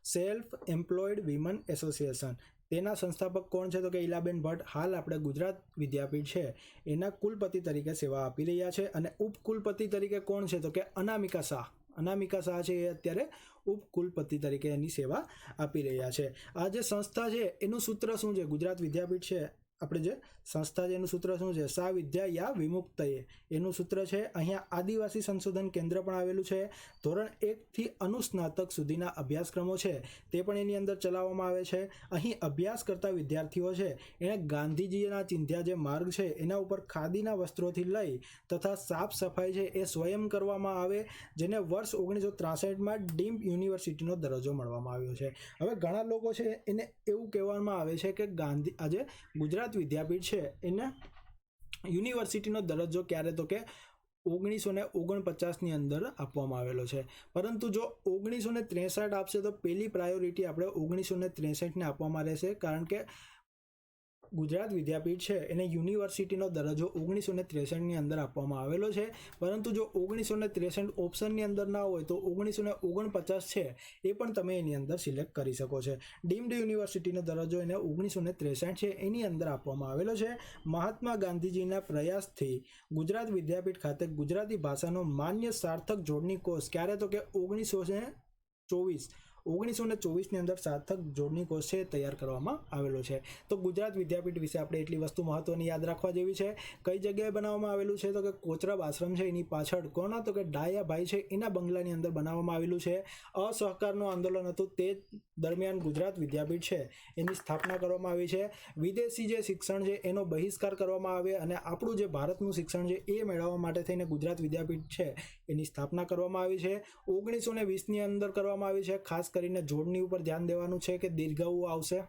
સેલ્ફ એમ્પ્લોયડ વિમન એસોસિએશન. તેના સંસ્થાપક કોણ છે? તો કે ઈલાબેન ભટ્ટ. હાલ આપણે ગુજરાત વિદ્યાપીઠ છે એના કુલપતિ તરીકે સેવા આપી રહ્યા છે. અને ઉપકુલપતિ તરીકે કોણ છે? તો કે અનામિકા શાહ છે એ અત્યારે ઉપકુલપતિ તરીકે એની સેવા આપી રહ્યા છે. આ જે સંસ્થા છે એનું સૂત્ર શું છે? ગુજરાત વિદ્યાપીઠ છે આપણે જે સંસ્થા છે એનું સૂત્ર શું છે? સા વિદ્યા યા વિમુક્તયે એનું સૂત્ર છે. અહીંયા આદિવાસી સંશોધન કેન્દ્ર પણ આવેલું છે. ધોરણ 1 થી અનુસ્નાતક સુધીના અભ્યાસક્રમો છે તે પણ એની અંદર ચલાવવામાં આવે છે. અહીં અભ્યાસ કરતા વિદ્યાર્થીઓ છે એને ગાંધીજીના ચિંધ્યા જે માર્ગ છે એના ઉપર ખાદીના વસ્ત્રોથી લઈ તથા સાફ સફાઈ છે એ સ્વયં કરવામાં આવે, જેને વર્ષ 1963માં ડીમ્ડ યુનિવર્સિટીનો દરજ્જો મળવામાં આવ્યો છે. હવે ઘણા લોકો છે એને એવું કહેવામાં આવે છે કે આજે ગુજરાત વિદ્યાપીઠ છે એને યુનિવર્સિટીનો દરજ્જો ક્યારે? તો કે 1949ની અંદર આપવામાં આવેલો છે. પરંતુ જો 1963 આપશે તો પહેલી પ્રાયોરિટી આપણે 1963ને આપવામાં રહેશે, કારણ કે ગુજરાત વિદ્યાપીઠ છે એને યુનિવર્સિટીનો દરજ્જો 1963ની અંદર આપવામાં આવેલો છે. પરંતુ જો 1963 ઓપ્શનની અંદર ના હોય તો 1949 છે એ પણ તમે એની અંદર સિલેક્ટ કરી શકો છો. ડીમ્ડ યુનિવર્સિટીનો દરજ્જો એને 1963 છે એની અંદર આપવામાં આવેલો છે. મહાત્મા ગાંધીજીના પ્રયાસથી ગુજરાત વિદ્યાપીઠ ખાતે ગુજરાતી ભાષાનો માન્ય સાર્થક જોડણી કોર્સ ક્યારે? તો કે 1924 1924ની અંદર સાર્થક જોડણી કોષ છે તૈયાર કરવામાં આવેલો છે. તો ગુજરાત વિદ્યાપીઠ વિશે આપણે એટલી વસ્તુ મહત્વની યાદ રાખવા જેવી છે. કઈ જગ્યાએ બનાવવામાં આવેલું છે? તો કે કોચરબ આશ્રમ છે એની પાછળ કોના? તો કે ડાયાભાઈ છે એના બંગલાની અંદર બનાવવામાં આવેલું છે. અસહકારનું આંદોલન હતું તે દરમિયાન ગુજરાત વિદ્યાપીઠ છે એની સ્થાપના કરવામાં આવી છે. વિદેશી જે શિક્ષણ છે એનો બહિષ્કાર કરવામાં આવે અને આપણું જે ભારતનું શિક્ષણ છે એ મેળવવા માટે થઈને ગુજરાત વિદ્યાપીઠ છે એની સ્થાપના કરવામાં આવી છે. 1920ની અંદર કરવામાં આવી છે. ખાસ કરીને જોડણી ઉપર ધ્યાન દેવાનું છે કે દીર્ઘાઓ આવશે.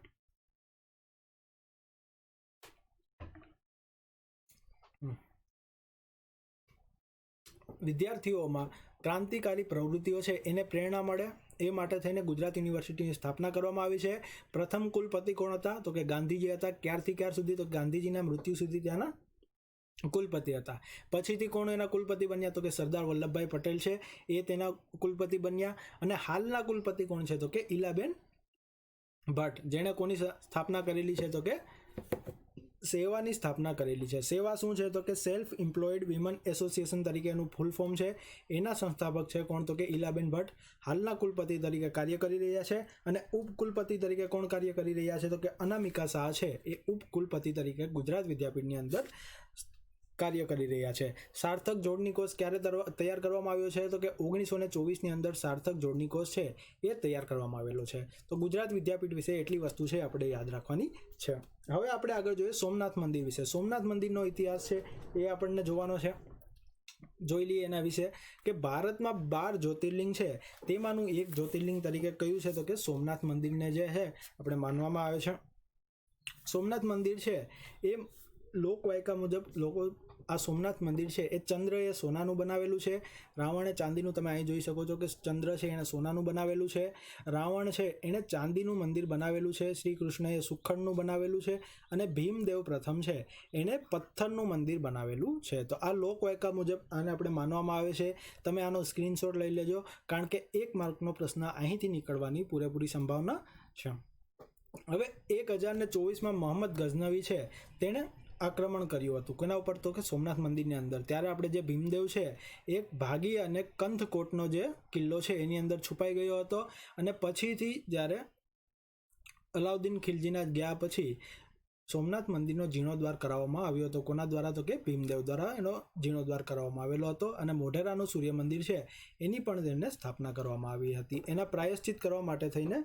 વિદ્યાર્થીઓમાં ક્રાંતિકારી પ્રવૃત્તિઓ છે એને પ્રેરણા મળે એ માટે થઈને ગુજરાત યુનિવર્સિટીની સ્થાપના કરવામાં આવી છે. પ્રથમ કુલપતિ કોણ હતા? તો કે ગાંધીજી હતા. ક્યારથી ક્યાર સુધી? તો ગાંધીજીના મૃત્યુ સુધી ત્યાંના કુલપતિ હતા. પછીથી કોણ એના કુલપતિ બન્યા? તો કે સરદાર વલ્લભભાઈ પટેલ છે એ તેના કુલપતિ બન્યા. અને હાલના કુલપતિ કોણ છે? તો કે ઈલાબેન ભટ્ટ, જેણે કોની સ્થાપના કરેલી છે? તો કે સેવાની સ્થાપના કરેલી છે. સેવા શું છે? તો કે સેલ્ફ એમ્પ્લોયડ વિમન એસોસિએશન તરીકે એનું ફૂલ ફોર્મ છે. એના સંસ્થાપક છે કોણ? તો કે ઈલાબેન ભટ્ટ હાલના કુલપતિ તરીકે કાર્ય કરી રહ્યા છે. અને ઉપકુલપતિ તરીકે કોણ કાર્ય કરી રહ્યા છે? તો કે અનામિકા શાહ છે એ ઉપકુલપતિ તરીકે ગુજરાત વિદ્યાપીઠની અંદર કાર્ય કરી રહ્યા છે. સાર્થક જોડણી કોષ ક્યારે તૈયાર કરવામાં આવ્યો છે? તો કે 1924ની અંદર સાર્થક જોડણી કોષ છે એ તૈયાર કરવામાં આવેલો છે. તો ગુજરાત વિદ્યાપીઠ વિશે એટલી વસ્તુ છે આપણે યાદ રાખવાની છે. હવે આપણે આગળ જોઈએ સોમનાથ મંદિર વિશે. સોમનાથ મંદિરનો ઇતિહાસ છે એ આપણને જોવાનો છે. જોઈ લઈએ એના વિશે કે ભારતમાં 12 જ્યોતિર્લિંગ છે તેમાંનું એક જ્યોતિર્લિંગ તરીકે કયું છે? તો કે સોમનાથ મંદિરને જે છે આપણે માનવામાં આવે છે. સોમનાથ મંદિર છે એ લોકવાયકા મુજબ લોકો આ સોમનાથ મંદિર છે એ ચંદ્ર એ સોનાનું બનાવેલું છે. રાવણે ચાંદીનું, તમે અહીં જોઈ શકો છો કે ચંદ્ર છે એને સોનાનું બનાવેલું છે. રાવણ છે એને ચાંદીનું મંદિર બનાવેલું છે. શ્રી કૃષ્ણએ સુખડનું બનાવેલું છે. અને ભીમદેવ પ્રથમ છે એને પથ્થરનું મંદિર બનાવેલું છે. તો આ લોકવાયકા મુજબ આને આપણે માનવામાં આવે છે. તમે આનો સ્ક્રીનશોટ લઈ લેજો કારણ કે 1 માર્કનો પ્રશ્ન અહીંથી નીકળવાની પૂરેપૂરી સંભાવના છે. હવે 1024માં મોહમ્મદ ગઝનવી છે તેણે આક્રમણ કર્યું હતું કોના ઉપર? તો કે સોમનાથ મંદિરની અંદર. ત્યારે આપણે જે ભીમદેવ છે એક ભાગી અને કંથકોટનો જે કિલ્લો છે એની અંદર છુપાઈ ગયો હતો. અને પછીથી જ્યારે અલાઉદ્દીન ખિલજીના ગયા પછી સોમનાથ મંદિરનો જીર્ણોદ્ધાર કરાવવામાં આવ્યો હતો. કોના દ્વારા? તો કે ભીમદેવ દ્વારા એનો જીર્ણોદ્ધાર કરવામાં આવેલો હતો. અને મોઢેરાનું સૂર્ય મંદિર છે એની પણ તેને સ્થાપના કરવામાં આવી હતી. એના પ્રાયશ્ચિત કરવા માટે થઈને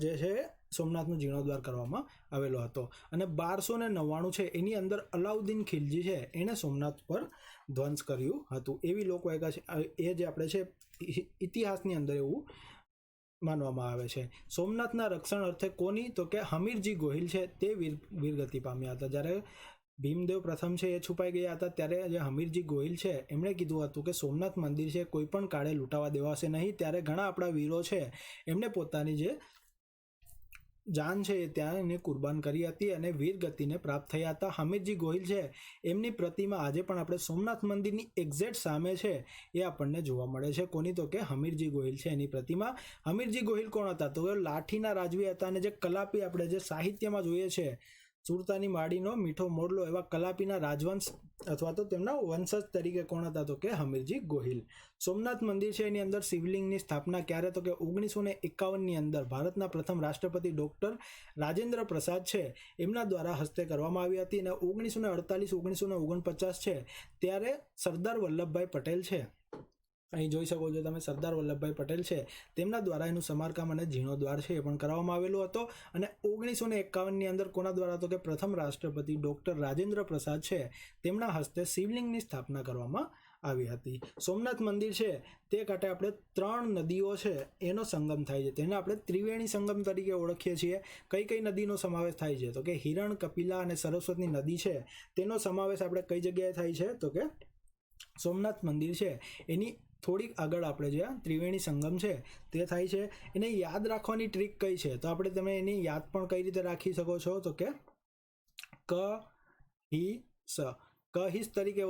જે છે સોમનાથનો જીર્ણોદ્ધાર કરવામાં આવેલો હતો. અને 1299 છે એની અંદર અલાઉદ્દીન ખિલજી છે એણે સોમનાથ પર ધ્વંસ કર્યું હતું. એવી લોકવાયકા છે એ જે આપણે છે ઇતિહાસની અંદર એવું માનવામાં આવે છે. સોમનાથના રક્ષણ અર્થે કોની? તો કે હમીરજી ગોહિલ છે તે વીરગતિ પામ્યા હતા. જ્યારે ભીમદેવ પ્રથમ છે એ છુપાઈ ગયા હતા ત્યારે જે હમીરજી ગોહિલ છે એમણે કીધું હતું કે સોમનાથ મંદિર છે કોઈ પણ કાળે લૂંટાવા દેવાશે નહીં. ત્યારે ઘણા આપણા વીરો છે એમણે પોતાની જે જાન છે એ ત્યાં એને કુરબાન કરી હતી અને વીરગતિને પ્રાપ્ત થયા હતા. હમીરજી ગોહિલ છે એમની પ્રતિમા આજે પણ આપણે સોમનાથ મંદિરની એક્ઝેક્ટ સામે છે એ આપણને જોવા મળે છે. કોની? તો કે હમીરજી ગોહિલ છે એની પ્રતિમા. હમીરજી ગોહિલ કોણ હતા? તો લાઠીના રાજવી હતા. અને જે કલાપી આપણે જે સાહિત્યમાં જોઈએ છે સુરતાની માડીનો મીઠો મોરલો એવા કલાપીના રાજવંશ અથવા તો તેમના વંશજ તરીકે કોણ હતા? તો કે હમીરજી ગોહિલ. સોમનાથ મંદિર છે એની અંદર શિવલિંગની સ્થાપના ક્યારે? તો કે 1951ની અંદર ભારતના પ્રથમ રાષ્ટ્રપતિ ડોક્ટર રાજેન્દ્ર પ્રસાદ છે એમના દ્વારા હસ્તે કરવામાં આવી હતી. અને 1948-1949 છે ત્યારે સરદાર વલ્લભભાઈ પટેલ છે અહીં જોઈ શકો છો તમે સરદાર વલ્લભભાઈ પટેલ છે તેમના દ્વારા એનું સમારકામ અને જીર્ણોદ્ધાર છે એ પણ કરવામાં આવેલો હતો. અને 1951ની અંદર કોના દ્વારા? તો કે પ્રથમ રાષ્ટ્રપતિ ડોક્ટર રાજેન્દ્ર પ્રસાદ છે તેમના હસ્તે શિવલિંગની સ્થાપના કરવામાં આવી હતી. સોમનાથ મંદિર છે તે કાંઠે આપણે 3 નદીઓ છે એનો સંગમ થાય છે. તેને આપણે ત્રિવેણી સંગમ તરીકે ઓળખીએ છીએ. કઈ નદીનો સમાવેશ થાય છે? તો કે હિરણ, કપિલા અને સરસ્વતી નદી છે તેનો સમાવેશ આપણે કઈ જગ્યાએ થાય છે? તો કે સોમનાથ મંદિર છે એની થોડીક આગળ આપણે જે ત્રિવેણી સંગમ છે તે થાય છે. એને યાદ રાખવાની ટ્રીક કઈ છે? તો આપણે તમે એની યાદ પણ કઈ રીતે રાખી શકો છો? તો કે કહિસ તરીકે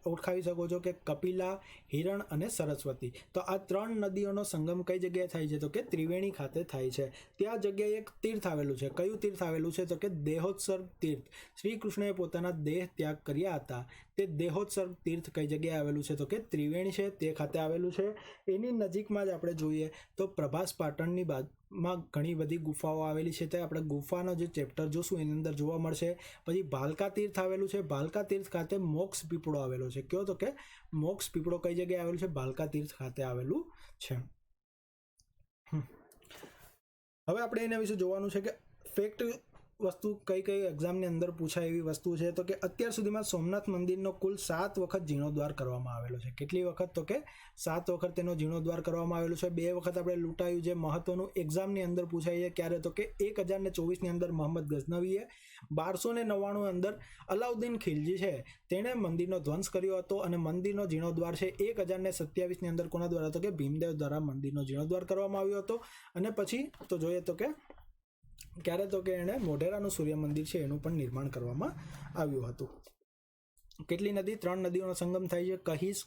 ઓળખાવી શકો છો કે કપિલા, હિરણ અને સરસ્વતી. તો આ 3 નદીઓનો સંગમ કઈ જગ્યાએ થાય છે? તો કે ત્રિવેણી ખાતે થાય છે. ત્યાં જગ્યાએ એક તીર્થ આવેલું છે. કયું તીર્થ આવેલું છે? તો કે દેહોત્સર્ગ તીર્થ. શ્રી કૃષ્ણએ પોતાના દેહ ત્યાગ કર્યા હતા તે દેહોત્સર્ગ તીર્થ કઈ જગ્યાએ આવેલું છે? તો કે ત્રિવેણી છે તે ખાતે આવેલું છે. એની નજીકમાં જ આપણે જોઈએ તો પ્રભાસ પાટણની બાજુમાં ઘણી બધી ગુફાઓ આવેલી છે. તે આપણે ગુફાનો જે ચેપ્ટર જોશું એની અંદર જોવા મળશે. પછી ભાલકા તીર્થ આવેલું છે. ભાલકા તીર્થ ખાતે મોક્ષ પીપળો આવેલો છે. કયો? તો કે મોક્ષ પીપળો કઈ જગ્યાએ આવેલું છે? ભાલકા તીર્થ ખાતે આવેલું છે. હવે આપણે એના વિશે જોવાનું છે કે ફેક્ટ વસ્તુ કઈ કઈ એક્ઝામની અંદર પૂછાય એવી વસ્તુ છે. તો કે અત્યાર સુધીમાં સોમનાથ મંદિરનો કુલ 7 વખત જીર્ણોદ્ધાર કરવામાં આવેલો છે. કેટલી વખત? તો કે 7 વખત તેનો જીર્ણોદ્ધાર કરવામાં આવેલો છે. 2 વખત આપણે લૂંટાયું, જે મહત્વનું એક્ઝામની અંદર પૂછાય છે. ક્યારે? તો કે 1024ની અંદર મોહમ્મદ ગઝનવીએ, 1299 અંદર અલાઉદ્દીન ખિલજી છે તેણે મંદિરનો ધ્વંસ કર્યો હતો. અને મંદિરનો જીર્ણોદ્ધાર છે 1027ની અંદર કોના દ્વારા? તો કે ભીમદેવ દ્વારા મંદિરનો જીર્ણોદ્ધાર કરવામાં આવ્યો હતો. અને પછી તો જોઈએ તો કે ક્યારે? તો કે એણે મોઢેરાનું સૂર્ય મંદિર છે એનું પણ નિર્માણ કરવામાં આવ્યું હતું. કેટલી નદી? 3 નદીઓનો સંગમ થાય છે. કહીશ,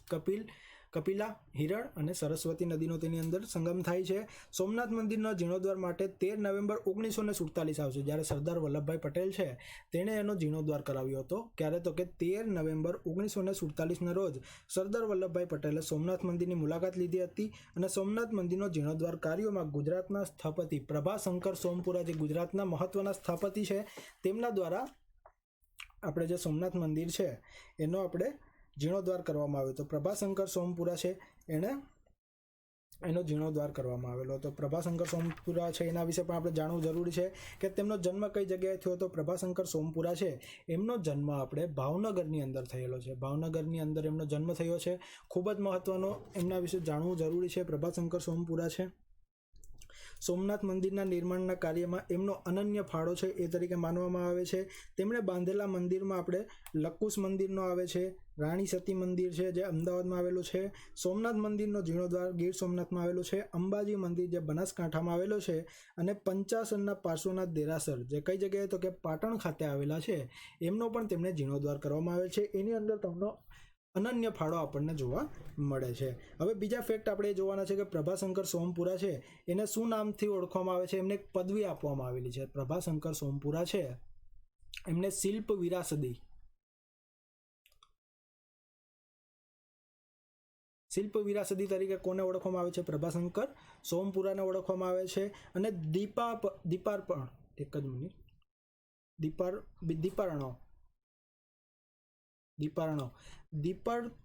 કપિલા, હિરણ અને સરસ્વતી નદીનો તેની અંદર સંગમ થાય છે. સોમનાથ મંદિરના જીર્ણોદ્ધાર માટે 13 નવેમ્બર 1947 આવશે, જ્યારે સરદાર વલ્લભભાઈ પટેલ છે તેણે એનો જીર્ણોદ્ધાર કરાવ્યો હતો. ક્યારે? તો કે 13 નવેમ્બર 1947ના રોજ સરદાર વલ્લભભાઈ પટેલે સોમનાથ મંદિરની મુલાકાત લીધી હતી. અને સોમનાથ મંદિરનો જીર્ણોદ્ધાર કાર્યોમાં ગુજરાતના સ્થપતિ પ્રભાશંકર સોમપુરા, જે ગુજરાતના મહત્વના સ્થપતિ છે, તેમના દ્વારા આપણે જે સોમનાથ મંદિર છે એનો આપણે જીર્ણોદ્ધાર કરવામાં આવ્યો હતો. પ્રભાશંકર સોમપુરા છે એનો જીર્ણોદ્ધાર કરવામાં આવેલો હતો. પ્રભાશંકર સોમપુરા છે એના વિશે પણ આપણે જાણવું જરૂરી છે કે તેમનો જન્મ કઈ જગ્યાએ થયો હતો. પ્રભાશંકર સોમપુરા છે એમનો જન્મ આપણે ભાવનગરની અંદર થયેલો છે. ભાવનગરની અંદર એમનો જન્મ થયો છે. ખૂબ જ મહત્વનો એમના વિશે જાણવું જરૂરી છે. પ્રભાશંકર સોમપુરા છે. સોમનાથ મંદિરના નિર્માણના કાર્યમાં એમનો અનન્ય ફાળો છે એ તરીકે માનવામાં આવે છે. તેમણે બાંધેલા મંદિરમાં આપણે લકુશ મંદિરનો આવે છે, રાણી સતી મંદિર છે જે અમદાવાદમાં આવેલું છે, સોમનાથ મંદિરનો જીર્ણોદ્ધાર ગીર સોમનાથમાં આવેલો છે, અંબાજી મંદિર જે બનાસકાંઠામાં આવેલો છે, અને પંચાસરના પાર્શ્વનાથ દેરાસર જે કઈ જગ્યાએ? તો કે પાટણ ખાતે આવેલા છે, એમનો પણ તેમને જીર્ણોદ્ધાર કરવામાં આવે છે. એની અંદર તમને અનન્ય ફાળો આપણને જોવા મળે છે. હવે બીજા ફેક્ટ આપણે જોવાના છે કે પ્રભાશંકર સોમપુરા છે એને શું નામથી ઓળખવામાં આવે છે? એમને એક પદવી આપવામાં આવેલી છે. પ્રભાશંકર સોમપુરા છે એમને શિલ્પ વિરાસદી તરીકે કોને ઓળખવામાં આવે છે? પ્રભાશંકર સોમપુરાને ઓળખવામાં આવે છે. અને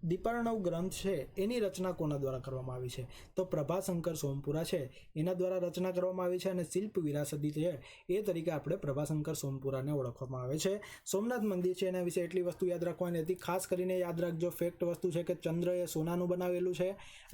દીપાર્ણવ ગ્રંથ છે એની રચના કોના દ્વારા કરવામાં આવી છે? તો પ્રભાશંકર સોમપુરા છે એના દ્વારા રચના કરવામાં આવી છે. અને શિલ્પ વિરાસદી છે એ તરીકે આપણે પ્રભાશંકર સોમપુરાને ઓળખવામાં આવે છે. સોમનાથ મંદિર છે એના વિશે એટલી વસ્તુ યાદ રાખવાની હતી. ખાસ કરીને યાદ રાખજો, ફેક્ટ વસ્તુ છે કે ચંદ્ર એ સોનાનું બનાવેલું છે,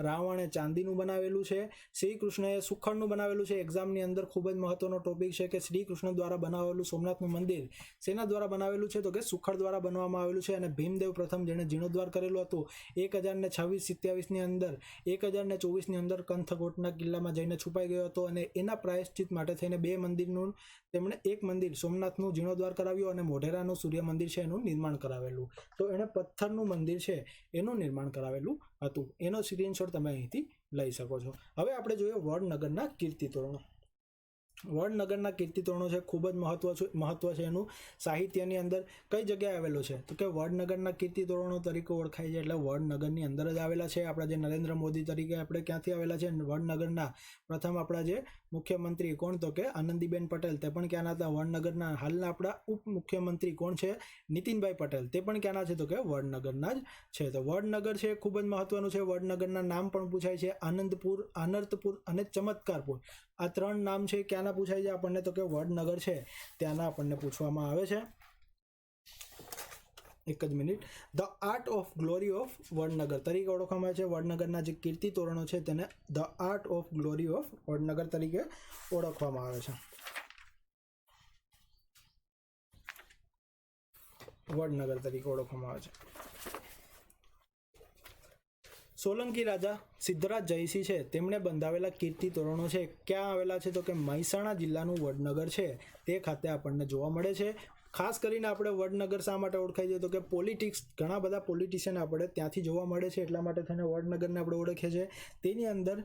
રાવણ એ ચાંદીનું બનાવેલું છે, શ્રી કૃષ્ણ એ સુખડનું બનાવેલું છે. એક્ઝામની અંદર ખૂબ જ મહત્વનો ટોપિક છે કે શ્રી કૃષ્ણ દ્વારા બનાવેલું સોમનાથનું મંદિર શેના દ્વારા બનાવેલું છે? તો કે સુખડ દ્વારા બનાવવામાં આવેલું છે. અને ભીમદેવ પ્રથમ જેણે જીર્ણોદ્ધાર કરેલું હતું 1026-27ની અંદર 1024ની અંદર કંથકોટના કિલ્લામાં જઈને છુપાઈ ગયો હતો. અને એના પ્રાયશ્ચિત માટે થઈને 2 મંદિરનું તેમણે એક મંદિર સોમનાથનું જીર્ણોદ્ધાર કરાવ્યું અને મોઢેરાનું સૂર્ય મંદિર છે એનું નિર્માણ કરાવેલું. તો એણે પથ્થરનું મંદિર છે એનું નિર્માણ કરાવેલું હતું. એનો સ્ક્રીનશોટ તમે અહીંથી લઈ શકો છો. હવે આપણે જોઈએ વડનગરના કીર્તિ તોરણો. વડનગરના કીર્તિ તોરણો છે, ખૂબ જ મહત્વ છે એનું સાહિત્યની અંદર. કઈ જગ્યાએ આવેલો છે? તો કે વડનગરના કીર્તિ તોરણો તરીકે ઓળખાય છે. એટલે વડનગરની અંદર જ આવેલા છે. આપણા જે નરેન્દ્ર મોદી તરીકે આપણે ક્યાંથી આવેલા છે? વડનગરના. પ્રથમ આપણા જે મુખ્યમંત્રી કોણ? તો કે આનંદીબેન પટેલ, તે પણ ક્યાંના હતા? વડનગરના. હાલના આપણા ઉપમુખ્યમંત્રી કોણ છે? નીતિનભાઈ પટેલ, તે પણ ક્યાંના છે? તો કે વડનગરના જ છે. તો વડનગર છે ખૂબ જ મહત્વનું છે. વડનગરના નામ પણ પૂછાય છે. આનંદપુર, આનર્તપુર અને ચમત્કારપુર, આ 3 નામ છે ક્યાંના પૂછાય છે આપણને? તો કે વડનગર છે ત્યાંના આપણને પૂછવામાં આવે છે. એક જ minute. The art of glory of Vadnagar તરીકે ઓળખવામાં આવે છે. વડનગરના જે કીર્તિ તોરણો છે તેને the art of glory of Vadnagar તરીકે ઓળખવામાં આવે છે. વડનગર તરીકે ઓળખવામાં આવે છે. સોલંકી રાજા સિદ્ધરાજ જયસિંહ છે તેમણે બંધાવેલા કીર્તિ તોરણો છે ક્યાં આવેલા છે? તો કે મહેસાણા જિલ્લાનું વડનગર છે તે ખાતે આપણને જોવા મળે છે. ખાસ કરીને આપણે વડનગર શા માટે ઓળખાય છે તો કે પોલિટિક્સ, ઘણા બધા પોલિટિશિયન આપણે ત્યાંથી જોવા મળે છે, એટલા માટે થઈને વડનગરને આપણે ઓળખીએ છીએ. તેની અંદર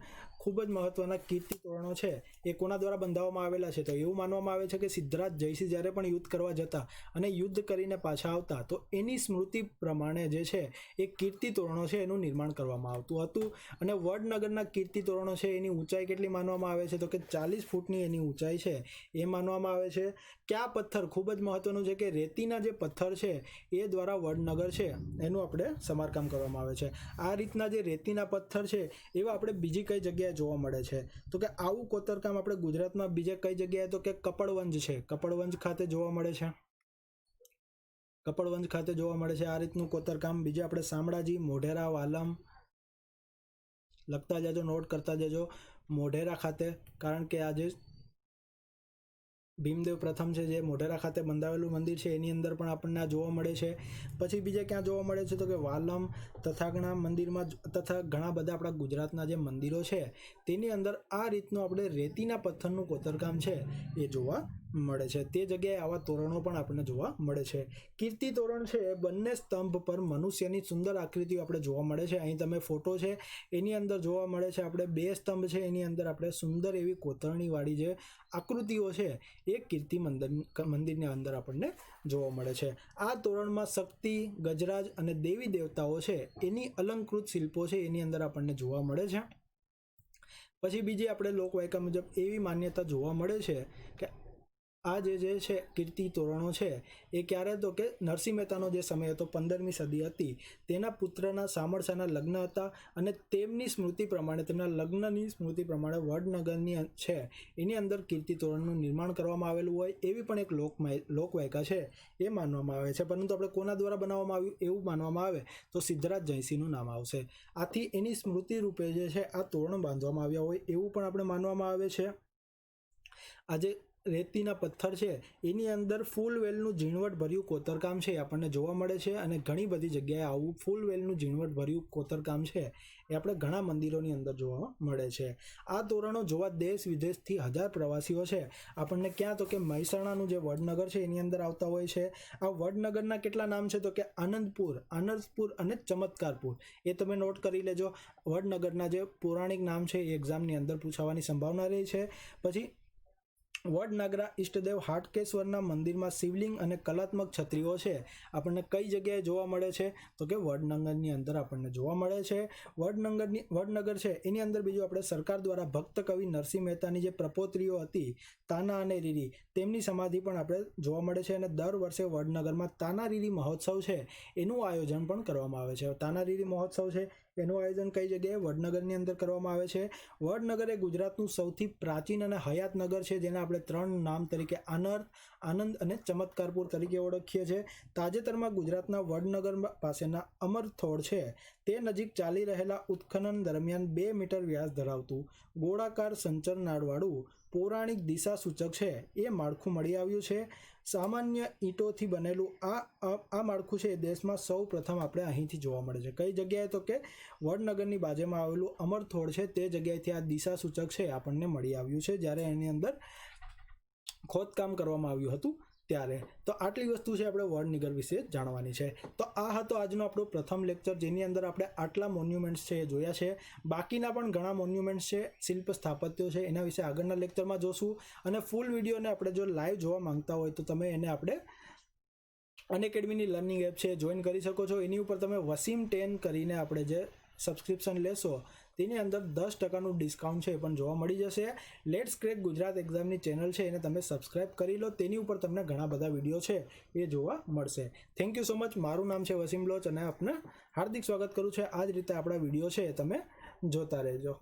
ખૂબ જ મહત્વના કીર્તિ તોરણો છે એ કોના દ્વારા બંધાવવામાં આવેલા છે? તો એવું માનવામાં આવે છે કે સિદ્ધરાજ જયસિંહ જ્યારે પણ યુદ્ધ કરવા જતા અને યુદ્ધ કરીને પાછા આવતા તો એની સ્મૃતિ પ્રમાણે જે છે એ કીર્તિ તોરણો છે એનું નિર્માણ કરવામાં આવતું હતું. અને વડનગરના કીર્તિ તોરણો છે એની ઊંચાઈ કેટલી માનવામાં આવે છે તો કે 40 ફૂટની એની ઊંચાઈ છે એ માનવામાં આવે છે. કયા પથ્થર, ખૂબ જ મહત્વનું છે કે રેતીના જે પથ્થર છે એ દ્વારા વડનગર છે એનું આપણે સમારકામ કરવામાં આવે છે. આ રીતના જે રેતીના પથ્થર છે એવા આપણે બીજી કઈ જગ્યાએ જોવા મળે છે તો કે આવું કોતરકામ આપણે ગુજરાતમાં બીજે કઈ જગ્યાએ તો કે કપડવંજ છે, કપડવંજ ખાતે જોવા મળે છે. કપડવંજ ખાતે જોવા મળે છે આ રીતનું કોતરકામ. બીજે આપણે શામળાજી, મોઢેરા, વાલમ લખતા જજો, નોટ કરતા જજો. મોઢેરા ખાતે, કારણ કે આ જે ભીમદેવ પ્રથમ છે જે મોઢેરા ખાતે બંધાવેલું મંદિર છે એની અંદર પણ આપણને આ જોવા મળે છે. પછી બીજે ક્યાં જોવા મળે છે તો કે વાલમ તથા ઘણા મંદિરમાં તથા ઘણા બધા આપણા ગુજરાતના જે મંદિરો છે તેની અંદર આ રીતનું આપણે રેતીના પથ્થરનું કોતરકામ છે એ જોવા મળે છે. તે જગ્યાએ આવા તોરણો પણ આપણને જોવા મળે છે. કીર્તિ તોરણ છે એ બંને સ્તંભ પર મનુષ્યની સુંદર આકૃતિઓ આપણે જોવા મળે છે. અહીં તમે ફોટો છે એની અંદર જોવા મળે છે આપણે 2 સ્તંભ છે એની અંદર આપણે સુંદર એવી કોતરણીવાળી જે આકૃતિઓ છે એ કીર્તિ મંદિરની અંદર આપણને જોવા મળે છે. આ તોરણમાં શક્તિ, ગજરાજ અને દેવી દેવતાઓ છે એની અલંકૃત શિલ્પો છે એની અંદર આપણને જોવા મળે છે. પછી બીજી આપણે લોકવાયકા મુજબ એવી માન્યતા જોવા મળે છે કે આ જે છે કીર્તિ તોરણો છે એ ક્યારે તો કે નરસિંહ મહેતાનો જે સમય હતો 15મી સદી હતી તેના પુત્રના સામળસાના લગ્ન હતા અને તેમની સ્મૃતિ પ્રમાણે, તેમના લગ્નની સ્મૃતિ પ્રમાણે વડનગરની છે એની અંદર કીર્તિ તોરણનું નિર્માણ કરવામાં આવેલું હોય એવી પણ એક લોકવાયકા છે એ માનવામાં આવે છે. પરંતુ આપણે કોના દ્વારા બનાવવામાં આવ્યું એવું માનવામાં આવે તો સિદ્ધરાજ જયસિંહનું નામ આવશે. આથી એની સ્મૃતિ રૂપે જે છે આ તોરણ બાંધવામાં આવ્યા હોય એવું પણ આપણે માનવામાં આવે છે. આજે રેતીના પથ્થર છે એની અંદર ફૂલવેલનું ઝીણવટભર્યું કોતરકામ છે આપણને જોવા મળે છે અને ઘણી બધી જગ્યાએ આવું ફૂલવેલનું ઝીણવટભર્યું કોતરકામ છે એ આપણે ઘણા મંદિરોની અંદર જોવા મળે છે. આ તોરણો જોવા દેશ વિદેશથી 1000 પ્રવાસીઓ છે આપણને ક્યાં તો કે મહેસાણાનું જે વડનગર છે એની અંદર આવતા હોય છે. આ વડનગરના કેટલા નામ છે તો કે આનંદપુર અને ચમત્કારપુર. એ તમે નોટ કરી લેજો. વડનગરના જે પૌરાણિક નામ છે એ એક્ઝામની અંદર પૂછાવાની સંભાવના રહી છે. પછી વડનગરા ઈષ્ટદેવ હાટકેશ્વરના મંદિરમાં શિવલિંગ અને કલાત્મક છત્રીઓ છે આપણને કઈ જગ્યાએ જોવા મળે છે તો કે વડનગરની અંદર આપણને જોવા મળે છે. વડનગર છે એની અંદર બીજું આપણે સરકાર દ્વારા ભક્ત કવિ નરસિંહ મહેતાની જે પ્રપોત્રીઓ હતી તાના અને રીરી તેમની સમાધિ પણ આપણે જોવા મળે છે. અને દર વર્ષે વડનગરમાં તાનારીરી મહોત્સવ છે એનું આયોજન પણ કરવામાં આવે છે. તાનારીરી મહોત્સવ છે એનું આયોજન કઈ જગ્યાએ? વડનગરની અંદર કરવામાં આવે છે. વડનગર એ ગુજરાતનું સૌથી પ્રાચીન અને હયાત નગર છે જેને આપણે 3 નામ તરીકે આનંદ અને ચમત્કારપુર તરીકે ઓળખીએ છીએ. તાજેતરમાં ગુજરાતના વડનગર પાસેના અમરથોડ છે તે નજીક ચાલી રહેલા ઉત્ખનન દરમિયાન 2 મીટર વ્યાસ ધરાવતું ગોળાકાર સંચરનાળવાળું પૌરાણિક દિશા સૂચક છે એ માળખું મળી આવ્યું છે. સામાન્ય ઈંટોથી બનેલું આ માળખું છે એ દેશમાં સૌ પ્રથમ આપણે અહીંથી જોવા મળે છે. કઈ જગ્યાએ તો કે વડનગરની બાજુમાં આવેલું અમરથોડ છે તે જગ્યાએથી આ દિશા સૂચક છે આપણને મળી આવ્યું છે જ્યારે એની અંદર ખોદકામ કરવામાં આવ્યું હતું ત્યારે. તો આટલી વસ્તુ છે આપણે વડનગર વિશે જાણવાની છે. તો આ હતો આજનો આપણો પ્રથમ લેક્ચર જેની અંદર આપણે આટલા મોન્યુમેન્ટ્સ છે એ જોયા છે. બાકીના પણ ઘણા મોન્યુમેન્ટ્સ છે, શિલ્પ સ્થાપત્યો છે, એના વિશે આગળના લેક્ચરમાં જોશું. અને ફૂલ વિડીયોને આપણે જો લાઈવ જોવા માંગતા હોય તો તમે એને આપણે અનએકેડમીની લર્નિંગ એપ છે જોઈન કરી શકો છો. એની ઉપર તમે વસીમ 10 કરીને આપણે જે સબસ્ક્રિપ્શન લેશો તેની અંદર 10% ડિસ્કાઉન્ટ છે એ પણ જોવા મળી જશે. લેટ્સ ક્રેક ગુજરાત એક્ઝામની ચેનલ છે એને તમે સબસ્ક્રાઇબ કરી લો. તેની ઉપર તમને ઘણા બધા વિડીયો છે એ જોવા મળશે. Thank you so much. મારું નામ છે વસીમ લોચ અને આપને હાર્દિક સ્વાગત કરું છું. આ જ રીતે આપણા વિડીયો છે એ તમે જોતા રહેજો.